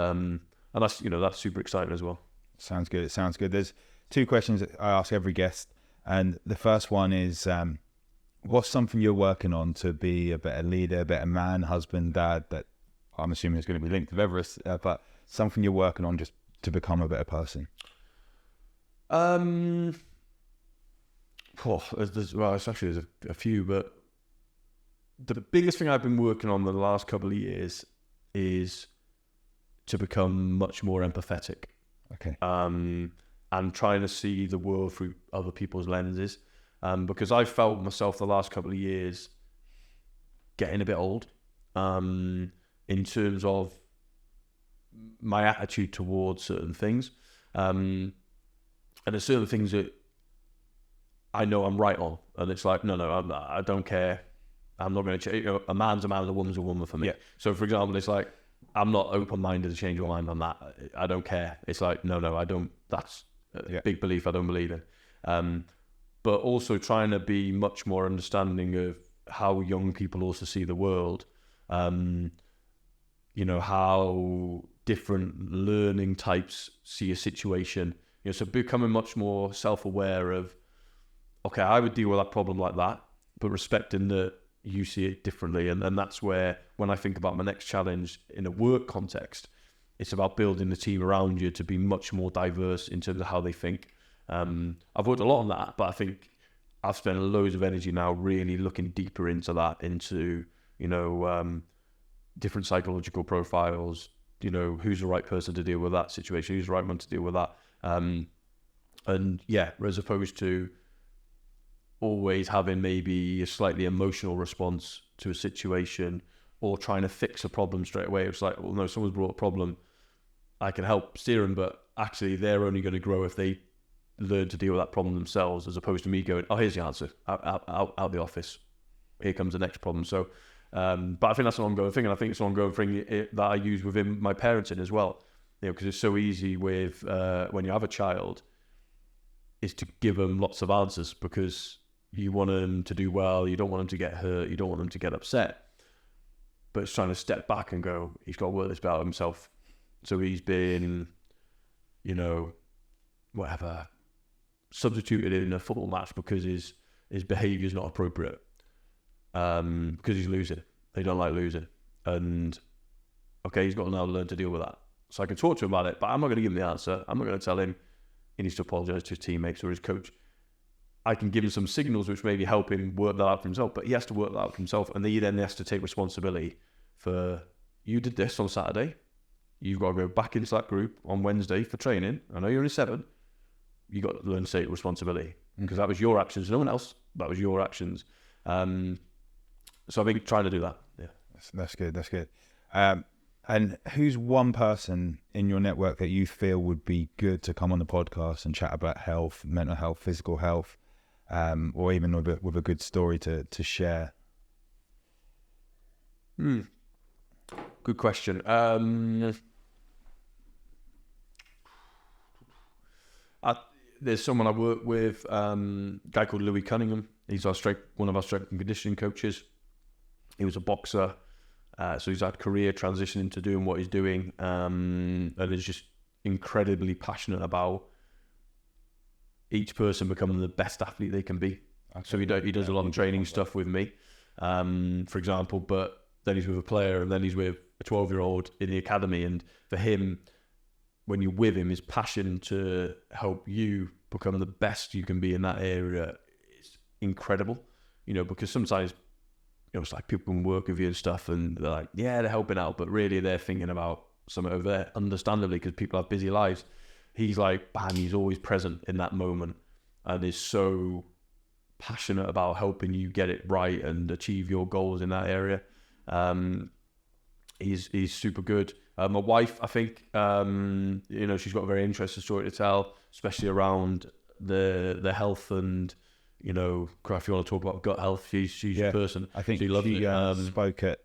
that's, that's super exciting as well. Sounds good. It sounds good. There's two questions that I ask every guest. And the first one is, what's something you're working on to be a better leader, a better man, husband, dad, that I'm assuming is going to be linked with Everest, but something you're working on just to become a better person? There's a few, but the biggest thing I've been working on the last couple of years is to become much more empathetic. Okay. And trying to see the world through other people's lenses. Because I've felt myself the last couple of years getting a bit old in terms of my attitude towards certain things. And there's certain things that I know I'm right on. And it's like, no, I don't care. I'm not going to change. A man's a man and a woman's a woman for me. Yeah. So, for example, it's like, I'm not open-minded to change my mind on that. I don't care. It's like, no, I don't. That's a big belief I don't believe in. But also trying to be much more understanding of how young people also see the world. How different learning types see a situation. So becoming much more self-aware of, okay, I would deal with that problem like that, but respecting that you see it differently. And that's where, when I think about my next challenge in a work context, it's about building the team around you to be much more diverse in terms of how they think. I've worked a lot on that, but I think I've spent loads of energy now really looking deeper into that, into, different psychological profiles, who's the right person to deal with that situation, who's the right one to deal with that. As opposed to always having maybe a slightly emotional response to a situation or trying to fix a problem straight away. It's like, well, no, someone's brought a problem, I can help steer them, but actually they're only going to grow if they learn to deal with that problem themselves, as opposed to me going, oh, here's the answer, out the office, here comes the next problem. So but I think that's an ongoing thing, and I think it's an ongoing thing that I use within my parenting as well, because it's so easy with when you have a child, is to give them lots of answers because you want them to do well, you don't want them to get hurt, you don't want them to get upset, but it's trying to step back and go, he's got to work this out himself. So he's been, substituted in a football match because his behaviour is not appropriate, because he's losing. They don't like losing, and okay, he's got to now learn to deal with that. So I can talk to him about it, but I'm not going to give him the answer. I'm not going to tell him he needs to apologise to his teammates or his coach. I can give him some signals which maybe help him work that out for himself, but he has to work that out for himself, and he then has to take responsibility for, you did this on Saturday, you've got to go back into that group on Wednesday for training. I know you're only 7. You got to learn to take responsibility because that was your actions, no one else. That was your actions. So I've been trying to do that. Yeah, that's good. That's good. And who's one person in your network that you feel would be good to come on the podcast and chat about health, mental health, physical health, or even with a good story to share? Good question. There's someone I work with, a guy called Louis Cunningham. He's one of our strength and conditioning coaches. He was a boxer, so he's had career transition into doing what he's doing, and is just incredibly passionate about each person becoming the best athlete they can be. Okay. So he does a lot of training stuff with me, for example, but then he's with a player, and then he's with a 12-year-old in the academy, and for him, when you're with him, his passion to help you become the best you can be in that area is incredible. Because sometimes, it's like people can work with you and stuff, and they're like, yeah, they're helping out, but really they're thinking about something over there, understandably, because people have busy lives. He's like, bam, he's always present in that moment and is so passionate about helping you get it right and achieve your goals in that area. He's super good. My wife, I think, she's got a very interesting story to tell, especially around the health and, if you want to talk about gut health, she's your person. I think she spoke at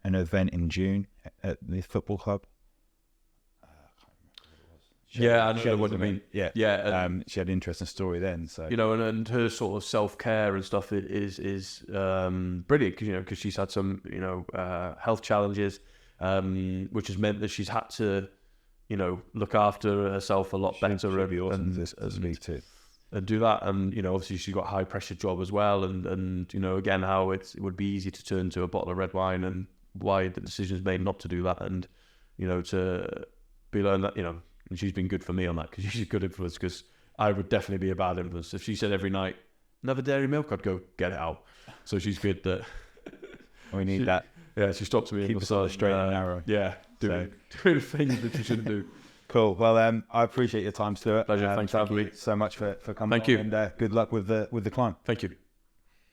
an event in June at the football club. Yeah, I know what you mean. Yeah, Yeah, she had an interesting story then. So you know, and her sort of self-care and stuff is brilliant because because she's had some health challenges, which has meant that she's had to look after herself a lot better. She'd be awesome to speak to. And do that, and obviously she's got a high pressure job as well, and again how it would be easy to turn to a bottle of red wine, and why the decision's made not to do that, and to be learned that and she's been good for me on that, because she's a good influence, because I would definitely be a bad influence if she said every night never dairy milk, I'd go get it out. So she's good that we need that. Yeah, she stops me Keep us on the straight and narrow. Yeah, doing things that she shouldn't do. Cool. Well, I appreciate your time, Stuart. Pleasure. Thanks for having me so much for coming. Thank you. And good luck with the climb. Thank you.